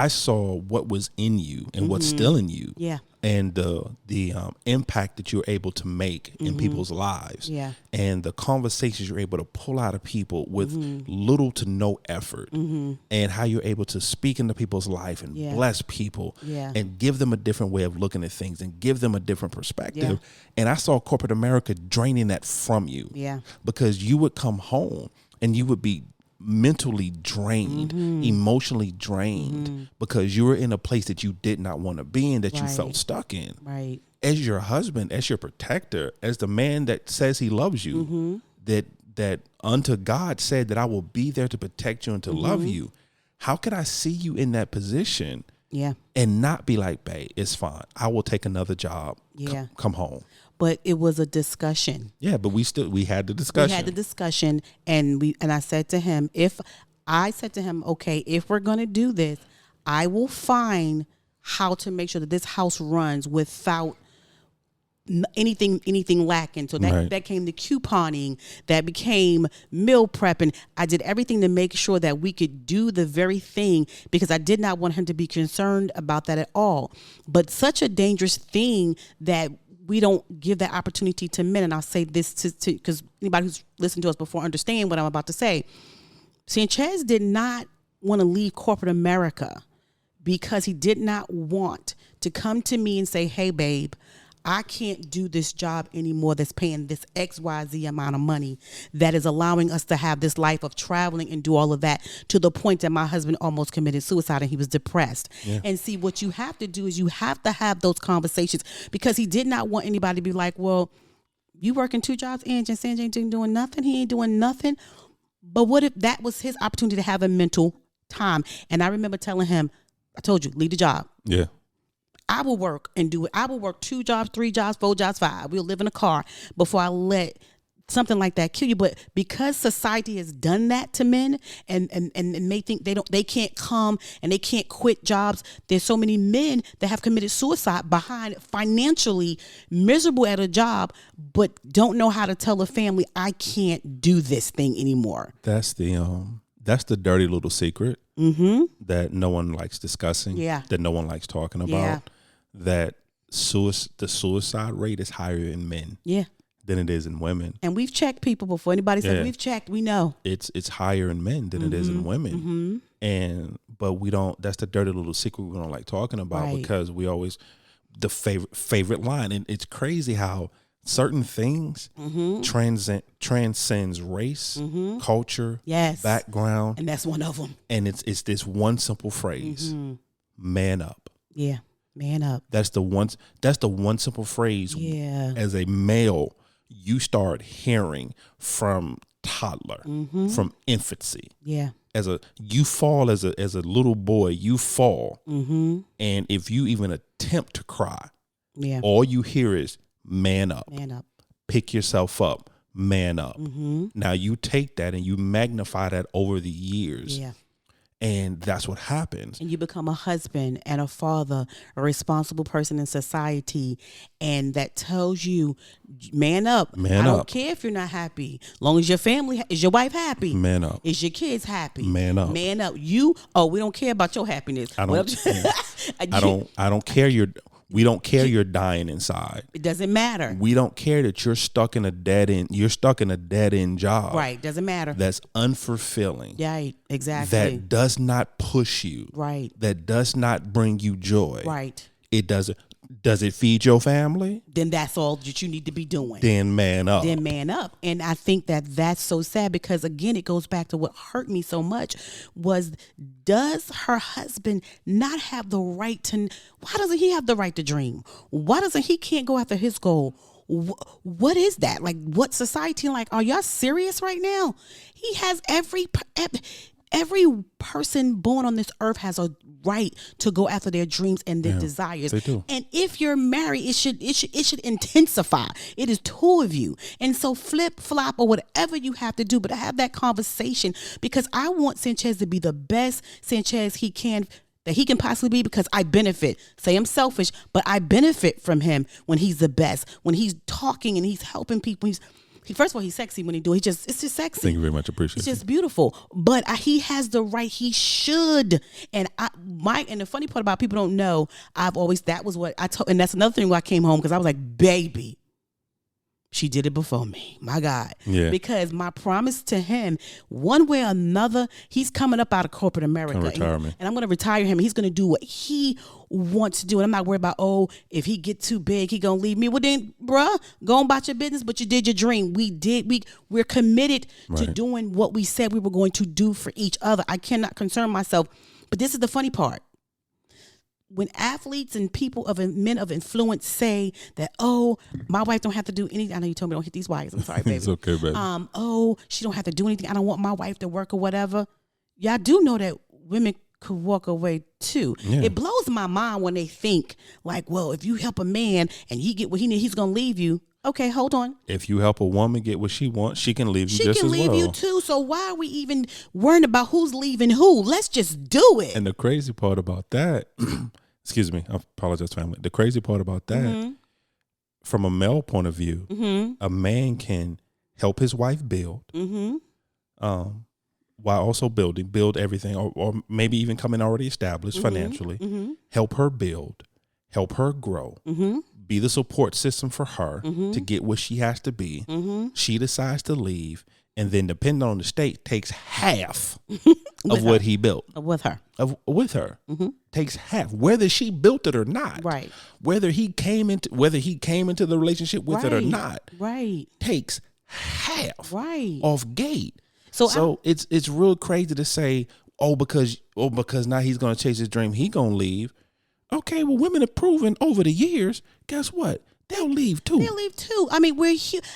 saw what was in you and what's still in you. Yeah. And the impact that you're able to make in people's lives. Yeah. And the conversations you're able to pull out of people with little to no effort. And how you're able to speak into people's life and bless people and give them a different way of looking at things and give them a different perspective. Yeah. And I saw corporate America draining that from you. Yeah. Because you would come home and you would be mentally drained, emotionally drained, because you were in a place that you did not want to be in, that you felt stuck in. Right. As your husband, as your protector, as the man that says he loves you, that unto God said that I will be there to protect you and to love you. How could I see you in that position? Yeah. And not be like, babe, it's fine. I will take another job. Yeah. Come home. But it was a discussion. Yeah, but we had the discussion. We had the discussion, and I said to him, okay, if we're gonna do this, I will find how to make sure that this house runs without anything lacking. So that came the couponing, that became meal prepping. I did everything to make sure that we could do the very thing, because I did not want him to be concerned about that at all. But such a dangerous thing that we don't give that opportunity to men. And I'll say this to because anybody who's listened to us before understand what I'm about to say. Sanchez did not want to leave corporate America because he did not want to come to me and say, hey, babe, I can't do this job anymore that's paying this XYZ amount of money that is allowing us to have this life of traveling and do all of that, to the point that my husband almost committed suicide and he was depressed. Yeah. And see, what you have to do is you have to have those conversations, because he did not want anybody to be like, well, you working 2 jobs, and Sanjay ain't doing nothing. He ain't doing nothing. But what if that was his opportunity to have a mental time? And I remember telling him, I told you, leave the job. Yeah. I will work and do it. I will work 2 jobs, 3 jobs, 4 jobs, 5. We'll live in a car before I let something like that kill you. But because society has done that to men and they think they can't come and they can't quit jobs, there's so many men that have committed suicide behind financially miserable at a job, but don't know how to tell a family, I can't do this thing anymore. That's the dirty little secret that no one likes discussing, that no one likes talking about, that the suicide rate is higher in men than it is in women. And we've checked people before. Anybody said we've checked, we know. It's higher in men than it is in women. But we don't, that's the dirty little secret we don't like talking about, because we always, the favorite line. And it's crazy how certain things transcends race, culture, background, and that's one of them. And it's this one simple phrase: "Man up." Yeah, man up. That's the one simple phrase. Yeah. As a male, you start hearing from toddler, from infancy. Yeah. As a little boy, you fall, and if you even attempt to cry, all you hear is, man up. Man up. Pick yourself up. Man up. Now you take that and you magnify that over the years. Yeah. And that's what happens. And you become a husband and a father, a responsible person in society. And that tells you, man up. Man I up. don't care if you're not happy. As long as your family, is your wife happy? Man up. Is your kids happy? Man up. Man up. We don't care about your happiness. I don't care we don't care you're dying inside. It doesn't matter. We don't care that you're stuck in a dead end job. Right. Doesn't matter. That's unfulfilling. Right. Exactly. That does not push you. Right. That does not bring you joy. Right. It doesn't. Does it feed your family? Then that's all that you need to be doing. Then man up. Then man up. And I think that that's so sad, because again, it goes back to what hurt me so much was, does her husband not have the right to, why doesn't he have the right to dream? Why doesn't he can't go after his goal? What is that? Like, what society, like, are y'all serious right now? He has every person born on this earth has a right to go after their dreams and their desires. They do. And if you're married, it should intensify. It is 2 of you. And so flip flop or whatever you have to do, but have that conversation, because I want Sanchez to be the best Sanchez that he can possibly be, because I benefit. Say I'm selfish, but I benefit from him when he's the best, when he's talking and he's helping people. First of all, he's sexy when he do it. It's just sexy. Thank you very much. Appreciate it. It's just beautiful. But he has the right. He should. And the funny part about people don't know, that was what I told. And that's another thing why I came home, because I was like, baby, she did it before me. My God. Yeah. Because my promise to him, one way or another, he's coming up out of corporate America. Retirement. And I'm going to retire him. He's going to do what he wants to do. And I'm not worried about, if he get too big, he going to leave me. Well, then, bruh, go on about your business, but you did your dream. We're committed to doing what we said we were going to do for each other. I cannot concern myself. But this is the funny part. When athletes and men of influence say that, my wife don't have to do anything. I know you told me don't hit these wires. I'm sorry, baby. It's okay, baby. She don't have to do anything. I don't want my wife to work or whatever. Y'all do know that women could walk away too. Yeah. It blows my mind when they think like, well, if you help a man and he get what he needs, he's going to leave you. Okay, hold on. If you help a woman get what she wants, she can leave you just as well. She can leave you too. So why are we even worrying about who's leaving who? Let's just do it. And the crazy part about that, excuse me, I apologize, family. The crazy part about that, from a male point of view, a man can help his wife build, while also build everything, or maybe even come in already established financially, help her build, help her grow, be the support system for her to get what she has to be. She decides to leave, and then depending on the state, takes half of what he built. With her. With her. Takes half, whether she built it or not. Right. Whether he came into the relationship with it or not. Right. Takes half. Right. Off gate. So it's real crazy to say, because now he's gonna chase his dream, he gonna leave. Okay, well, women have proven over the years, guess what? They'll leave too. I mean,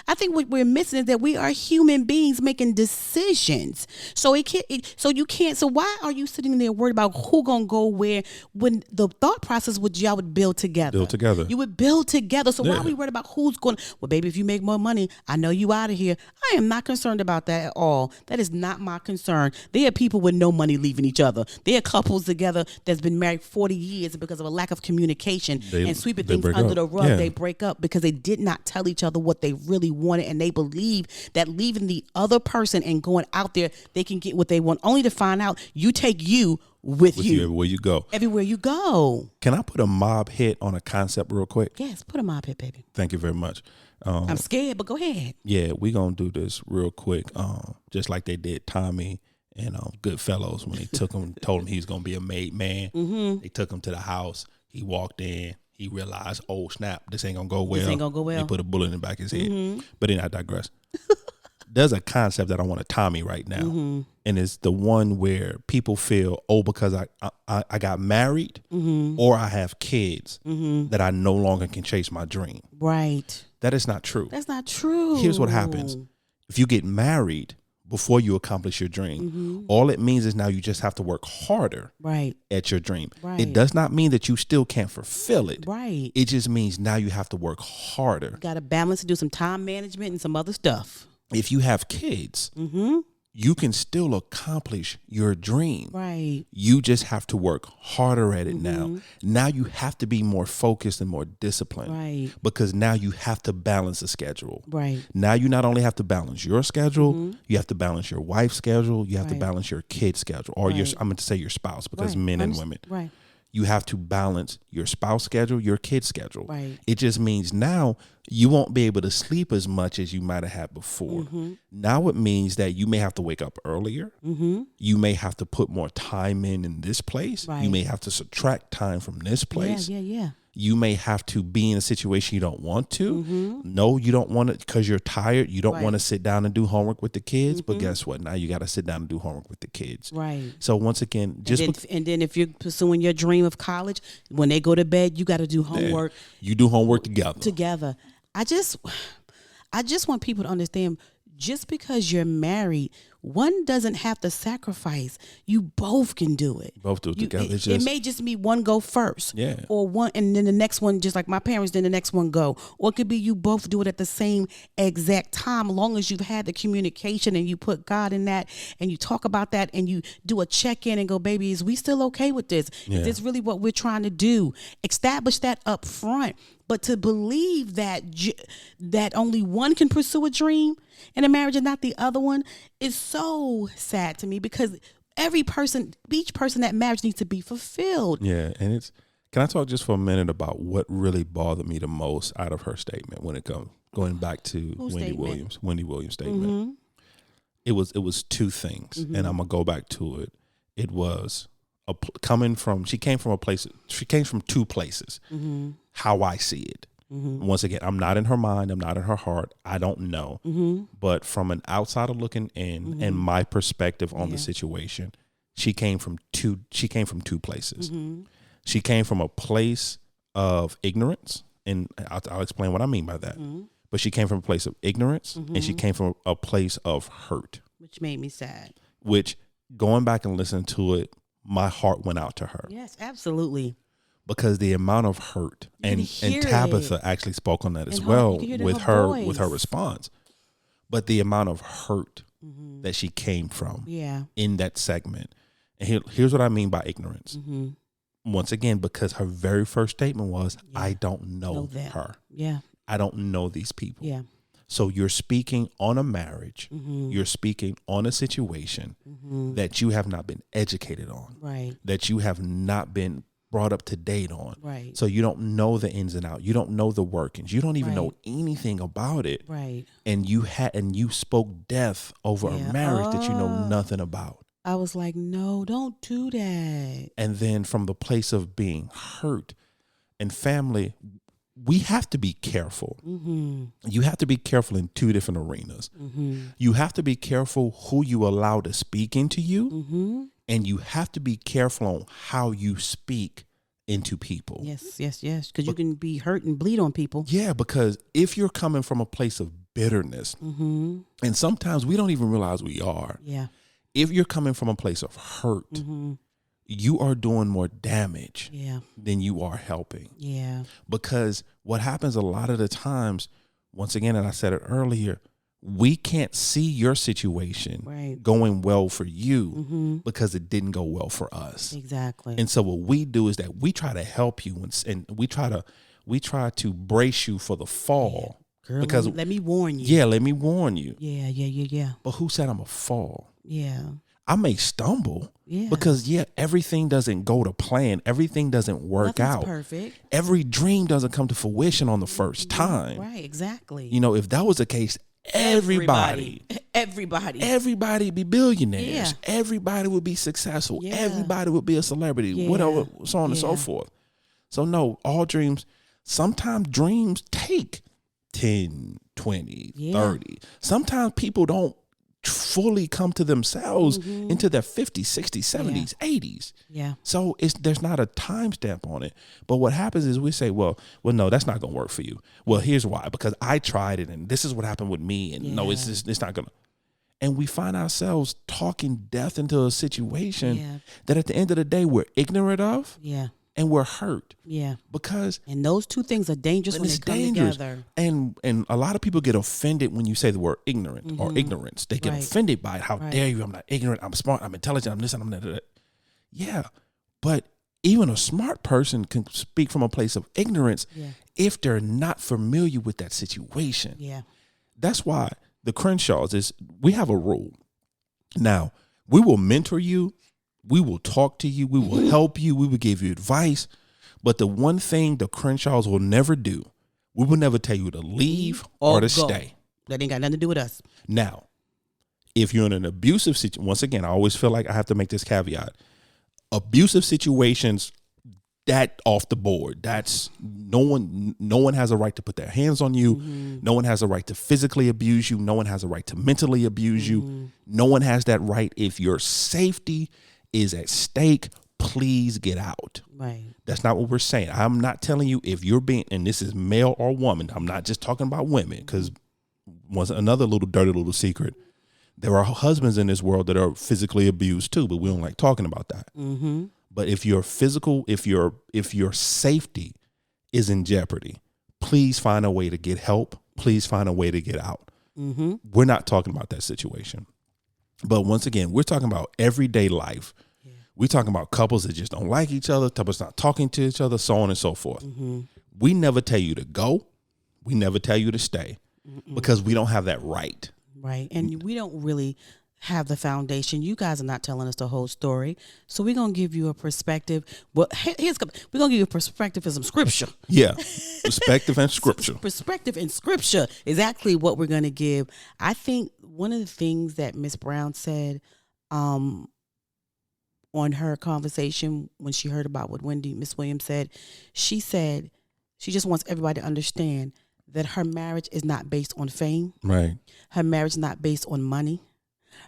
I think what we're missing is that we are human beings making decisions. So So why are you sitting there worried about who gonna go where when the thought process would y'all would build together? You would build together. So why are we worried about who's going? Well, baby, if you make more money, I know you out of here. I am not concerned about that at all. That is not my concern. There are people with no money leaving each other. There are couples together that's been married 40 years because of a lack of communication and sweeping things under the rug. They break up because they did not tell each other what they really wanted, and they believe that leaving the other person and going out there they can get what they want, only to find out you take you with you everywhere you go. Can I put a mob hit on a concept real quick? Yes, put a mob hit, baby. Thank you very much. I'm scared, but go ahead. Yeah, we gonna do this real quick, just like they did Tommy and Goodfellas when they told him he's gonna be a made man. They took him to the house. He walked in. He realized, oh snap, this ain't gonna go well. He put a bullet in the back of his head. But then I digress. There's a concept that I want to Tommy right now, and it's the one where people feel, because I got married or I have kids, that I no longer can chase my dream. Right. That is not true. That's not true. Here's what happens: if you get married before you accomplish your dream, all it means is now you just have to work harder at your dream. It does not mean that you still can't fulfill it. It just means now you have to work harder. You got to balance and do some time management and some other stuff. If you have kids, you can still accomplish your dream. You just have to work harder at it now. Now you have to be more focused and more disciplined. Because now you have to balance the schedule. Now you not only have to balance your schedule, you have to balance your wife's schedule, you have to balance your kid's schedule, or I'm going to say your spouse, because men and women. You have to balance your spouse schedule, your kid's schedule. It just means now you won't be able to sleep as much as you might have had before. Now it means that you may have to wake up earlier. You may have to put more time in this place. You may have to subtract time from this place. You may have to be in a situation you don't want to. No, you don't want it because you're tired. You don't want to sit down and do homework with the kids. But guess what? Now you got to sit down and do homework with the kids. So once again, and then if you're pursuing your dream of college, when they go to bed, you got to do homework. You do homework together. I just want people to understand, just because you're married, one doesn't have to sacrifice. You both can do it. Both do it together. It may just be one go first. Or one, and then the next one, just like my parents, then the next one go. Or it could be you both do it at the same exact time, as long as you've had the communication and you put God in that and you talk about that and you do a check-in and go, baby, is we still okay with this? Is this really what we're trying to do? Establish that up front. But to believe that only one can pursue a dream in a marriage and not the other one is so sad to me, because each person that marriage needs to be fulfilled. And can I talk just for a minute about what really bothered me the most out of her statement when it comes going back to Wendy Williams' statement? It was two things, and I'm gonna go back to it. It was she came from two places. How I see it. Once again, I'm not in her mind. I'm not in her heart. I don't know. But from an outsider looking in and my perspective on the situation, she came from two places. She came from a place of ignorance, and I'll explain what I mean by that. But she came from a place of ignorance, and she came from a place of hurt, which made me sad. Which, going back and listening to it, my heart went out to her. Yes, absolutely. Because the amount of hurt, and Tabitha actually spoke on that as well with her response. But the amount of hurt that she came from in that segment. And here's what I mean by ignorance. Once again, because her very first statement was, I don't know her. I don't know these people. So you're speaking on a marriage. You're speaking on a situation that you have not been educated on. That you have not been brought up to date on. Right. So you don't know the ins and outs. You don't know the workings. You don't even know anything about it. Right. And you spoke death over a marriage that you know nothing about. I was like, no, don't do that. And then from the place of being hurt and family, we have to be careful. Mm-hmm. You have to be careful in two different arenas. Mm-hmm. You have to be careful who you allow to speak into you. Mm-hmm. And you have to be careful on how you speak into people. Yes. Because you can be hurt and bleed on people. Yeah, because if you're coming from a place of bitterness, mm-hmm. and sometimes we don't even realize we are. Yeah. If you're coming from a place of hurt, mm-hmm. you are doing more damage yeah. than you are helping. Yeah. Because what happens a lot of the times, once again, and I said it earlier, we can't see your situation going well for you because it didn't go well for us. Exactly. And so what we do is that we try to help you and we try to brace you for the fall. Yeah. Girl, because let me warn you. Yeah, let me warn you. Yeah. But who said I'm a fall? Yeah. I may stumble. Yeah. Because everything doesn't go to plan. Everything doesn't work Nothing's out. Perfect. Every dream doesn't come to fruition on the first time. Right, exactly. You know, if that was the case, everybody be billionaires. Yeah. Everybody would be successful. Yeah. Everybody would be a celebrity. Yeah. Whatever, so on and so forth. So no, all dreams, sometimes dreams take 10, 20, 30. Sometimes people don't fully come to themselves into their 50s, 60s, 70s, 80s. Yeah. So there's not a timestamp on it. But what happens is we say, well, no, that's not going to work for you. Well, here's why. Because I tried it and this is what happened with me. And no, it's not going to. And we find ourselves talking death into a situation that at the end of the day, we're ignorant of. Yeah. And we're hurt. Yeah. Because and those two things are dangerous when they come together. And a lot of people get offended when you say the word ignorant or ignorance. They get offended by it. How dare you? I'm not ignorant. I'm smart. I'm intelligent. I'm this and I'm that. Yeah. But even a smart person can speak from a place of ignorance if they're not familiar with that situation. Yeah. That's why the Crenshaws we have a rule. Now, we will mentor you. We will talk to you. We will help you. We will give you advice. But the one thing the Crenshaws will never do, we will never tell you to leave or to stay. That ain't got nothing to do with us. Now, if you're in an abusive situation, once again, I always feel like I have to make this caveat. Abusive situations, that off the board. That's no one has a right to put their hands on you. No one has a right to physically abuse you. No one has a right to mentally abuse you. No one has that right. If your safety is at stake, please get out. Right. That's not what we're saying. I'm not telling you if you're being, and this is male or woman. I'm not just talking about women, because another little dirty little secret. There are husbands in this world that are physically abused too, but we don't like talking about that. But if your safety is in jeopardy, please find a way to get help. Please find a way to get out. We're not talking about that situation. But once again, we're talking about everyday life. We're talking about couples that just don't like each other, couples not talking to each other, so on and so forth. We never tell you to go. We never tell you to stay because we don't have that right. Right. And we don't really have the foundation. You guys are not telling us the whole story. So we're going to give you a perspective. Well, we're going to give you a perspective and some scripture. Yeah. Perspective and scripture. Perspective and scripture is actually what we're going to give. I think one of the things that Miss Brown said on her conversation when she heard about what Miss Williams said, she said she just wants everybody to understand that her marriage is not based on fame. Right. Her marriage is not based on money.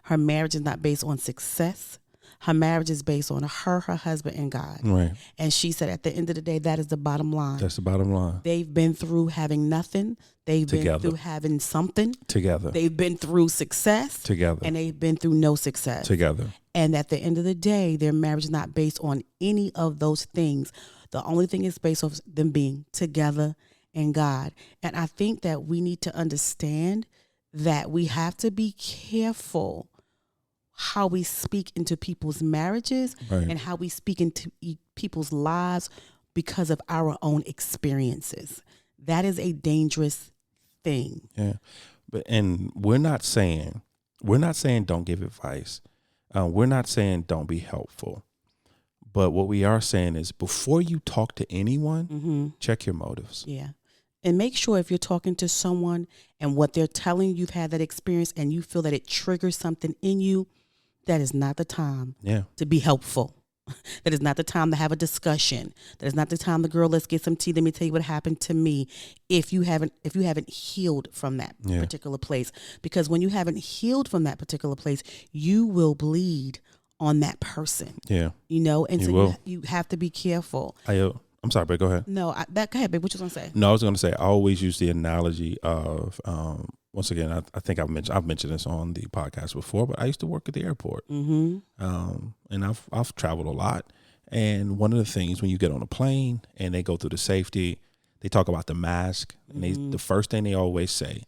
Her marriage is not based on success. Her marriage is based on her husband, and God. Right. And she said at the end of the day, that is the bottom line. That's the bottom line. They've been through having nothing. They've been through having something. Together. They've been through success. Together. And they've been through no success. Together. And at the end of the day, their marriage is not based on any of those things. The only thing is based on them being together and God. And I think that we need to understand that we have to be careful how we speak into people's marriages and how we speak into people's lives because of our own experiences. That is a dangerous thing. Yeah. And we're not saying don't give advice. We're not saying don't be helpful. But what we are saying is before you talk to anyone, check your motives. Yeah. And make sure if you're talking to someone and what they're telling you've had that experience and you feel that it triggers something in you, that is not the time to be helpful. That is not the time to have a discussion. That is not the time to, girl, let's get some tea. Let me tell you what happened to me. If you haven't healed from that particular place. Because when you haven't healed from that particular place, you will bleed on that person. Yeah. You know, and so you have to be careful. I'm sorry, but go ahead. No, go ahead, babe. What you gonna say? No, I was gonna say I always use the analogy of once again, I think I've mentioned this on the podcast before, but I used to work at the airport, and I've traveled a lot. And one of the things when you get on a plane and they go through the safety, they talk about the mask, and the first thing they always say,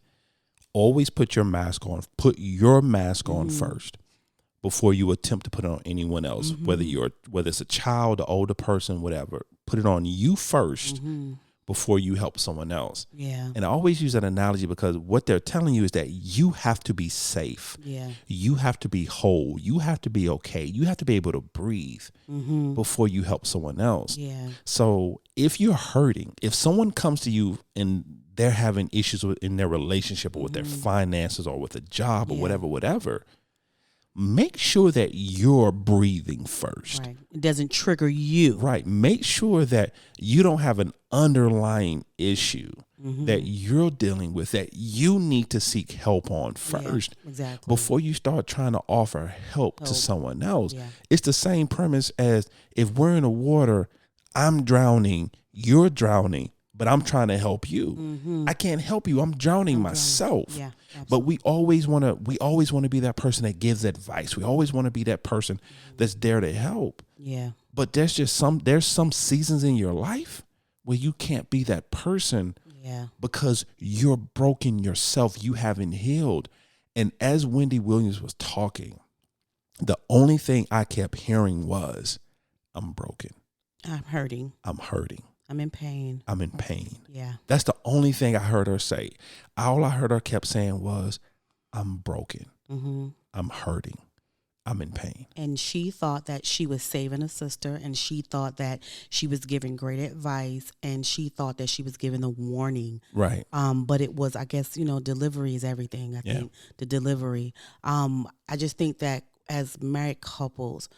always put your mask on. Put your mask on first before you attempt to put it on anyone else, whether it's a child, an older person, whatever. Put it on you first before you help someone else. Yeah. And I always use that analogy because what they're telling you is that you have to be safe. Yeah. You have to be whole. You have to be okay. You have to be able to breathe before you help someone else. Yeah. So if you're hurting, if someone comes to you and they're having issues in their relationship or with their finances or with a job or whatever, make sure that you're breathing first. Right. It doesn't trigger you. Right. Make sure that you don't have an underlying issue that you're dealing with that you need to seek help on first before you start trying to offer help to someone else. Yeah. It's the same premise as if we're in the water, I'm drowning, you're drowning, but I'm trying to help you. I can't help you. I'm drowning myself. Yeah, but we always want to be that person that gives advice. We always want to be that person that's there to help. Yeah. But there's some seasons in your life where you can't be that person because you're broken yourself. You haven't healed. And as Wendy Williams was talking, the only thing I kept hearing was, I'm broken. I'm hurting. I'm hurting. I'm in pain. I'm in pain. Yeah. That's the only thing I heard her say. All I heard her kept saying was, I'm broken. I'm hurting. I'm in pain. And she thought that she was saving a sister, and she thought that she was giving great advice, and she thought that she was giving a warning. Right. But it was, I guess, delivery is everything. I think the delivery. I just think that as married couples,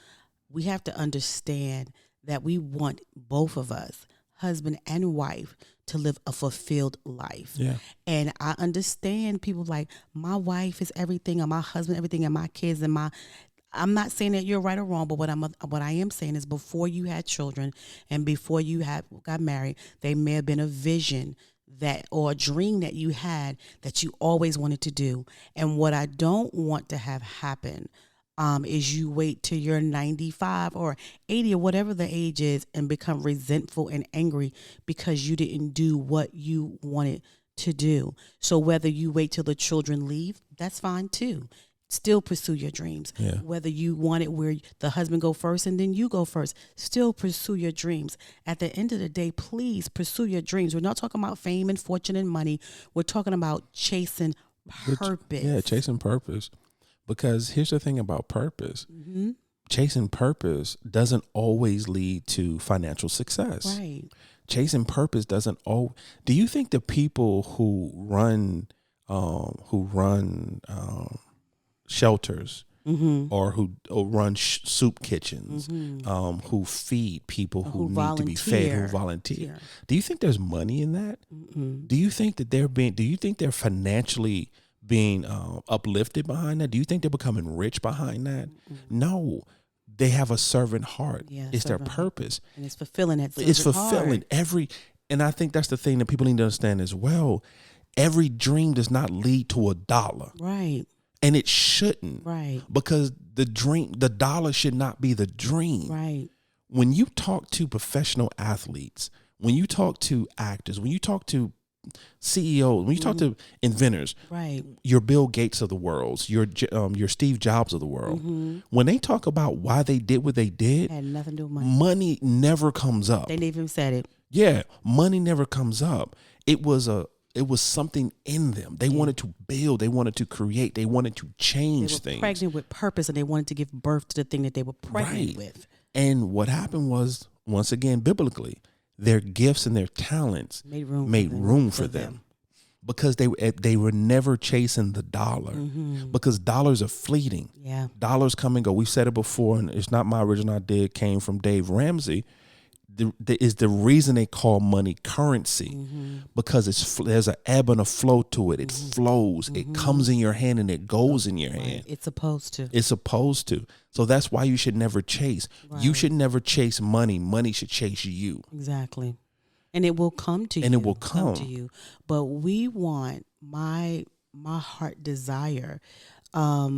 we have to understand that we want both of us, husband and wife, to live a fulfilled life. Yeah. And I understand people like, my wife is everything, or my husband everything, and my kids and I'm not saying that you're right or wrong, but what I am saying is before you had children and before you got married, there may have been a vision or a dream that you had that you always wanted to do. And what I don't want to have happen is you wait till you're 95 or 80 or whatever the age is and become resentful and angry because you didn't do what you wanted to do. So whether you wait till the children leave, that's fine too. Still pursue your dreams. Yeah. Whether you want it where the husband go first and then you go first, still pursue your dreams. At the end of the day, please pursue your dreams. We're not talking about fame and fortune and money. We're talking about chasing purpose. Yeah, chasing purpose. Because here's the thing about purpose. Chasing purpose doesn't always lead to financial success. Right. Chasing purpose doesn't always. Do you think the people who run shelters or who run soup kitchens, who feed people who need to be fed, who volunteer? Do you think there's money in that? Do you think that they're financially being uplifted behind that? Do you think they're becoming rich behind that? No, they have a servant heart. Yeah, it's their purpose, and it's fulfilling it. It's fulfilling and I think that's the thing that people need to understand as well. Every dream does not lead to $1, right? And it shouldn't, right? Because the dollar should not be the dream, right? When you talk to professional athletes, when you talk to actors, when you talk to CEOs, when you talk to inventors, right? Your Bill Gates of the world, your Steve Jobs of the world, when they talk about why they did what they did, had nothing to do with money. Money never comes up. They never even said it. Yeah, money never comes up. It was something in them. They wanted to build. They wanted to create. They wanted to change things. Pregnant with purpose, and they wanted to give birth to the thing that they were pregnant with. And what happened was, once again, biblically, their gifts and their talents made room for them. Because they were never chasing the dollar, because dollars are fleeting. Yeah. Dollars come and go. We've said it before, and it's not my original idea. It came from Dave Ramsey. Is the reason they call money currency, because there's an ebb and a flow to it. It flows. It comes in your hand and it goes in your hand. It's supposed to. It's supposed to. So that's why you should never chase. Right. You should never chase money. Money should chase you. Exactly. And it will come to you. And it will come to you. But we want my heart desire, for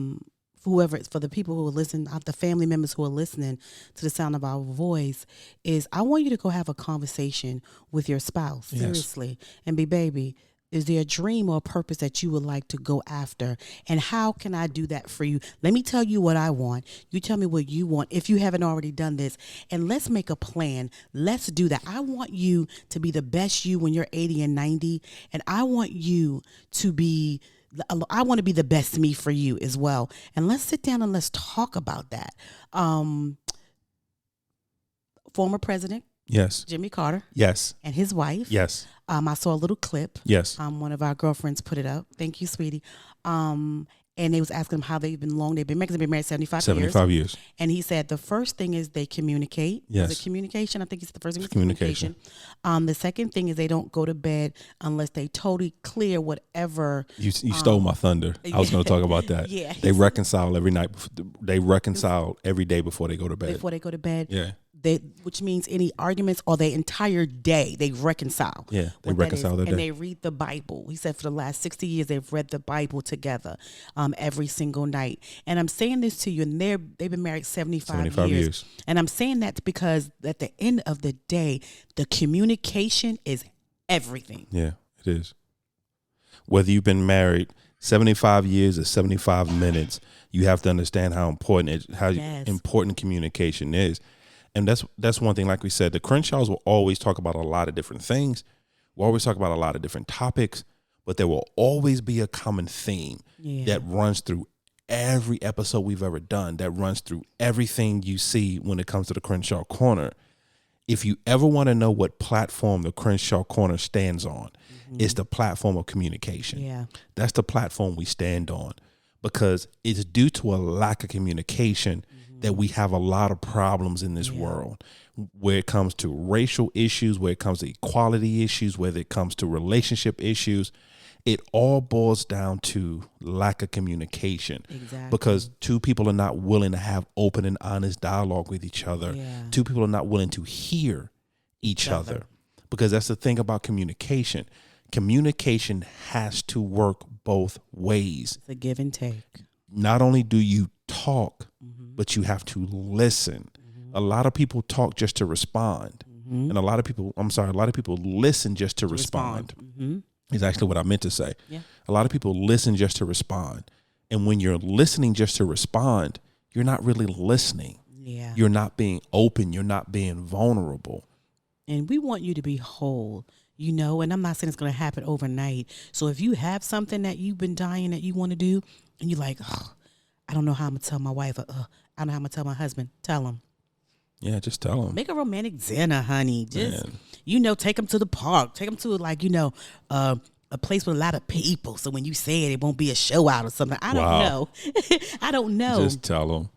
the people who are listening, the family members who are listening to the sound of our voice, is I want you to go have a conversation with your spouse, seriously, and be, baby, is there a dream or a purpose that you would like to go after? And how can I do that for you? Let me tell you what I want. You tell me what you want if you haven't already done this. And let's make a plan. Let's do that. I want you to be the best you when you're 80 and 90. And I want you to be, I want to be the best me for you as well. And let's sit down and let's talk about that. Former president. Yes. Jimmy Carter. Yes. And his wife. Yes. I saw a little clip. Yes. One of our girlfriends put it up. Thank you, sweetie. And they was asking him how they've been married. They've been married 75 years. And he said the first thing is they communicate. Yes. Is it communication? I think it's the first thing is communication. The second thing is they don't go to bed unless they totally clear whatever. You stole my thunder. I was going to talk about that. Yeah. They reconcile every night. They reconcile every day before they go to bed. Yeah. Which means any arguments or the entire day they reconcile. Yeah, they reconcile their day. And they read the Bible. He said for the last 60 years they've read the Bible together every single night. And I'm saying this to you, and they've been married 75 years. And I'm saying that because at the end of the day, the communication is everything. Yeah, it is. Whether you've been married 75 years or 75 minutes, you have to understand how important important communication is. And that's one thing, like we said, the Crenshaws will always talk about a lot of different things. We'll always talk about a lot of different topics, but there will always be a common theme that runs through every episode we've ever done, that runs through everything you see when it comes to the Crenshaw Corner. If you ever want to know what platform the Crenshaw Corner stands on, it's the platform of communication. Yeah. That's the platform we stand on, because it's due to a lack of communication that we have a lot of problems in this world, where it comes to racial issues, where it comes to equality issues, where it comes to relationship issues. It all boils down to lack of communication. Exactly. Because two people are not willing to have open and honest dialogue with each other. Yeah. Two people are not willing to hear each other. Because that's the thing about communication. Communication has to work both ways. It's a give and take. Not only do you talk, but you have to listen. A lot of people talk just to respond. And a lot of people listen just to respond. Is actually what I meant to say. Yeah. A lot of people listen just to respond. And when you're listening just to respond, you're not really listening. Yeah. You're not being open. You're not being vulnerable. And we want you to be whole, and I'm not saying it's going to happen overnight. So if you have something that you've been dying that you want to do, and you're like, I don't know how I'm going to tell my wife, I don't know how I'm going to tell my husband, tell him. Yeah, just tell them. Make a romantic dinner, honey. Just, take them to the park. Take them to, a place with a lot of people. So when you say it won't be a show out or something. I don't know. I don't know. Just tell them.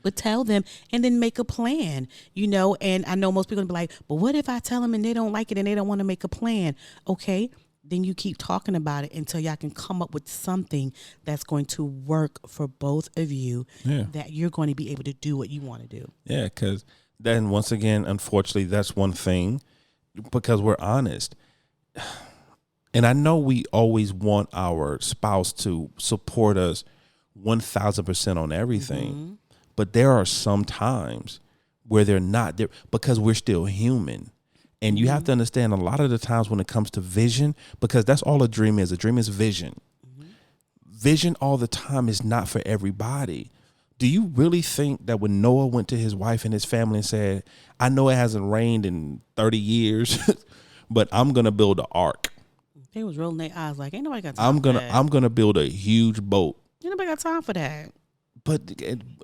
But tell them and then make a plan, And I know most people will be like, but what if I tell them and they don't like it and they don't want to make a plan? Okay. Then you keep talking about it until y'all can come up with something that's going to work for both of you, that you're going to be able to do what you want to do. Yeah, because then once again, unfortunately, that's one thing, because we're honest. And I know we always want our spouse to support us 1,000% on everything, but there are some times where they're not there, because we're still human. And you have to understand, a lot of the times when it comes to vision, because that's all a dream is vision. Vision all the time is not for everybody. Do you really think that when Noah went to his wife and his family and said, I know it hasn't rained in 30 years, but I'm going to build an ark. They was rolling their eyes like, ain't nobody got time for that. I'm going to build a huge boat. Ain't nobody got time for that. But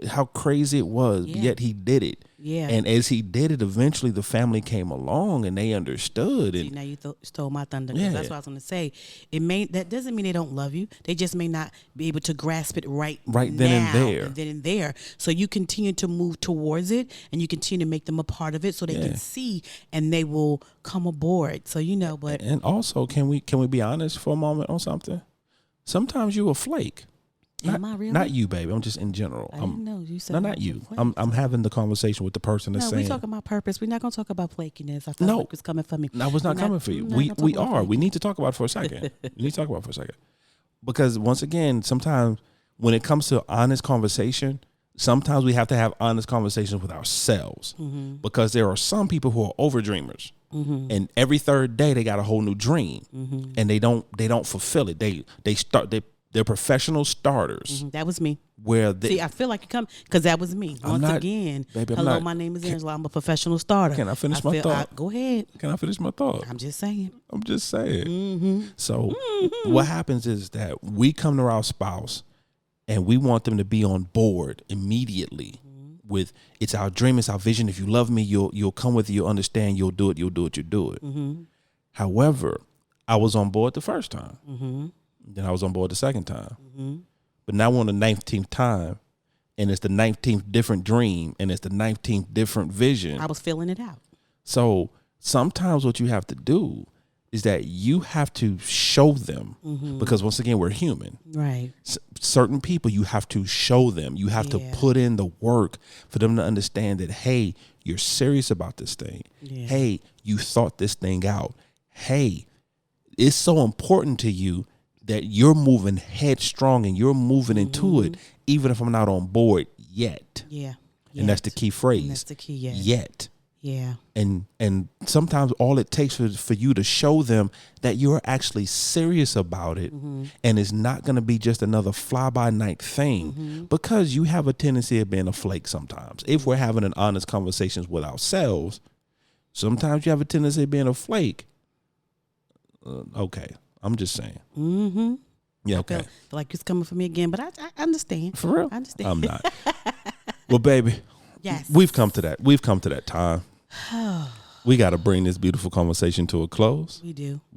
how crazy it was, yet he did it. Yeah. And as he did it, eventually the family came along and they understood. See, And now you stole my thunder. Yeah. That's what I was going to say. That doesn't mean they don't love you. They just may not be able to grasp it right then and there. So you continue to move towards it, and you continue to make them a part of it, so they can see and they will come aboard. So but and also, can we be honest for a moment on something? Sometimes you a flake. Am I really? Not you, baby. I'm just in general. I didn't know you said. No, not you. I'm having the conversation with the person that's saying. No, we're talking about purpose. We're not going to talk about flakiness. I felt like it was coming for me. No, it's not coming for you. We are. We need to talk about it for a second. Because once again, sometimes when it comes to honest conversation, sometimes we have to have honest conversations with ourselves. Mm-hmm. Because there are some people who are over dreamers. Mm-hmm. And every third day they got a whole new dream. Mm-hmm. And they don't fulfill it. They're professional starters. Mm-hmm. That was me. See, I feel like you come because that was me. Baby, hello, my name is Angela. I'm a professional starter. Can I finish my thought? Go ahead. Can I finish my thought? I'm just saying. Mm-hmm. So what happens is that we come to our spouse and we want them to be on board immediately with it's our dream, it's our vision. If you love me, you'll come with it, you'll understand, you'll do it. Mm-hmm. However, I was on board the first time. Mm-hmm. Then I was on board the second time. Mm-hmm. But now we're on the 19th time, and it's the 19th different dream, and it's the 19th different vision. I was filling it out. So sometimes what you have to do is that you have to show them, because once again, we're human. Right. Certain people, you have to show them. You have to put in the work for them to understand that, hey, you're serious about this thing. Yeah. Hey, you thought this thing out. Hey, it's so important to you that you're moving headstrong and you're moving into it, even if I'm not on board yet. Yeah. And that's the key phrase. And that's the key, Yet. Yeah. And sometimes all it takes for you to show them that you're actually serious about it, and it's not going to be just another fly-by-night thing, because you have a tendency of being a flake sometimes. If we're having an honest conversations with ourselves, sometimes you have a tendency of being a flake. Okay. I'm just saying. Mm-hmm. Yeah, okay. I feel like it's coming for me again, but I understand. For real? I understand. I'm not. Well, baby. Yes. We've come to that time. We got to bring this beautiful conversation to a close. We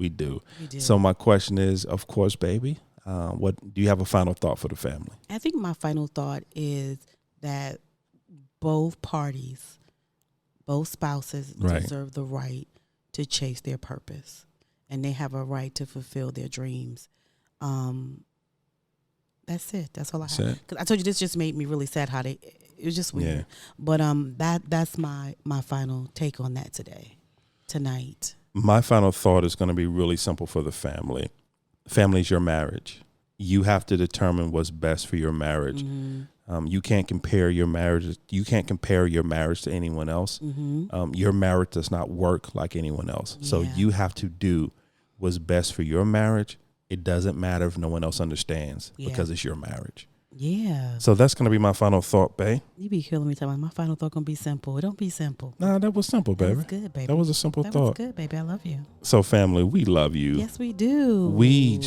do. So my question is, of course, baby, what do you have a final thought for the family? I think my final thought is that both parties, both spouses deserve the right to chase their purpose. And they have a right to fulfill their dreams. That's it. That's all I have. Because I told you this just made me really sad. It was just weird. Yeah. But that's my final take on that tonight. My final thought is going to be really simple for the family. Family is your marriage. You have to determine what's best for your marriage. Mm-hmm. You can't compare your marriage. You can't compare your marriage to anyone else. Mm-hmm. Your marriage does not work like anyone else. Yeah. So you have to do what's best for your marriage. It doesn't matter if no one else understands because it's your marriage. Yeah. So that's going to be my final thought, babe. You be killing me talking my final thought going to be simple. It don't be simple. Nah, that was simple, baby. That was good, baby. That was a simple thought. That was good, baby. I love you. So family, we love you. Yes, we do. We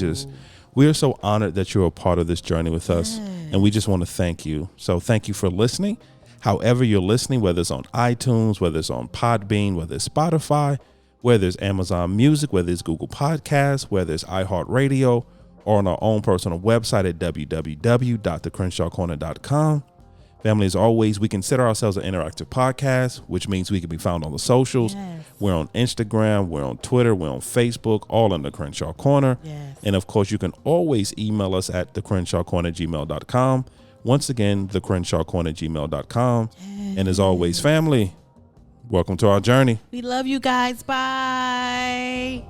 are so honored that you're a part of this journey with us. And we just want to thank you. So thank you for listening. However you're listening, whether it's on iTunes, whether it's on Podbean, whether it's Spotify, whether it's Amazon Music, whether it's Google Podcasts, whether it's iHeartRadio, or on our own personal website at www.thecrenshawcorner.com. Family, as always, we consider ourselves an interactive podcast, which means we can be found on the socials. Yes. We're on Instagram, we're on Twitter, we're on Facebook, all in the Crenshaw Corner. Yes. And of course, you can always email us at thecrenshawcorner@gmail.com. Once again, thecrenshawcorner@gmail.com. Yes. And as always, family, welcome to our journey. We love you guys. Bye.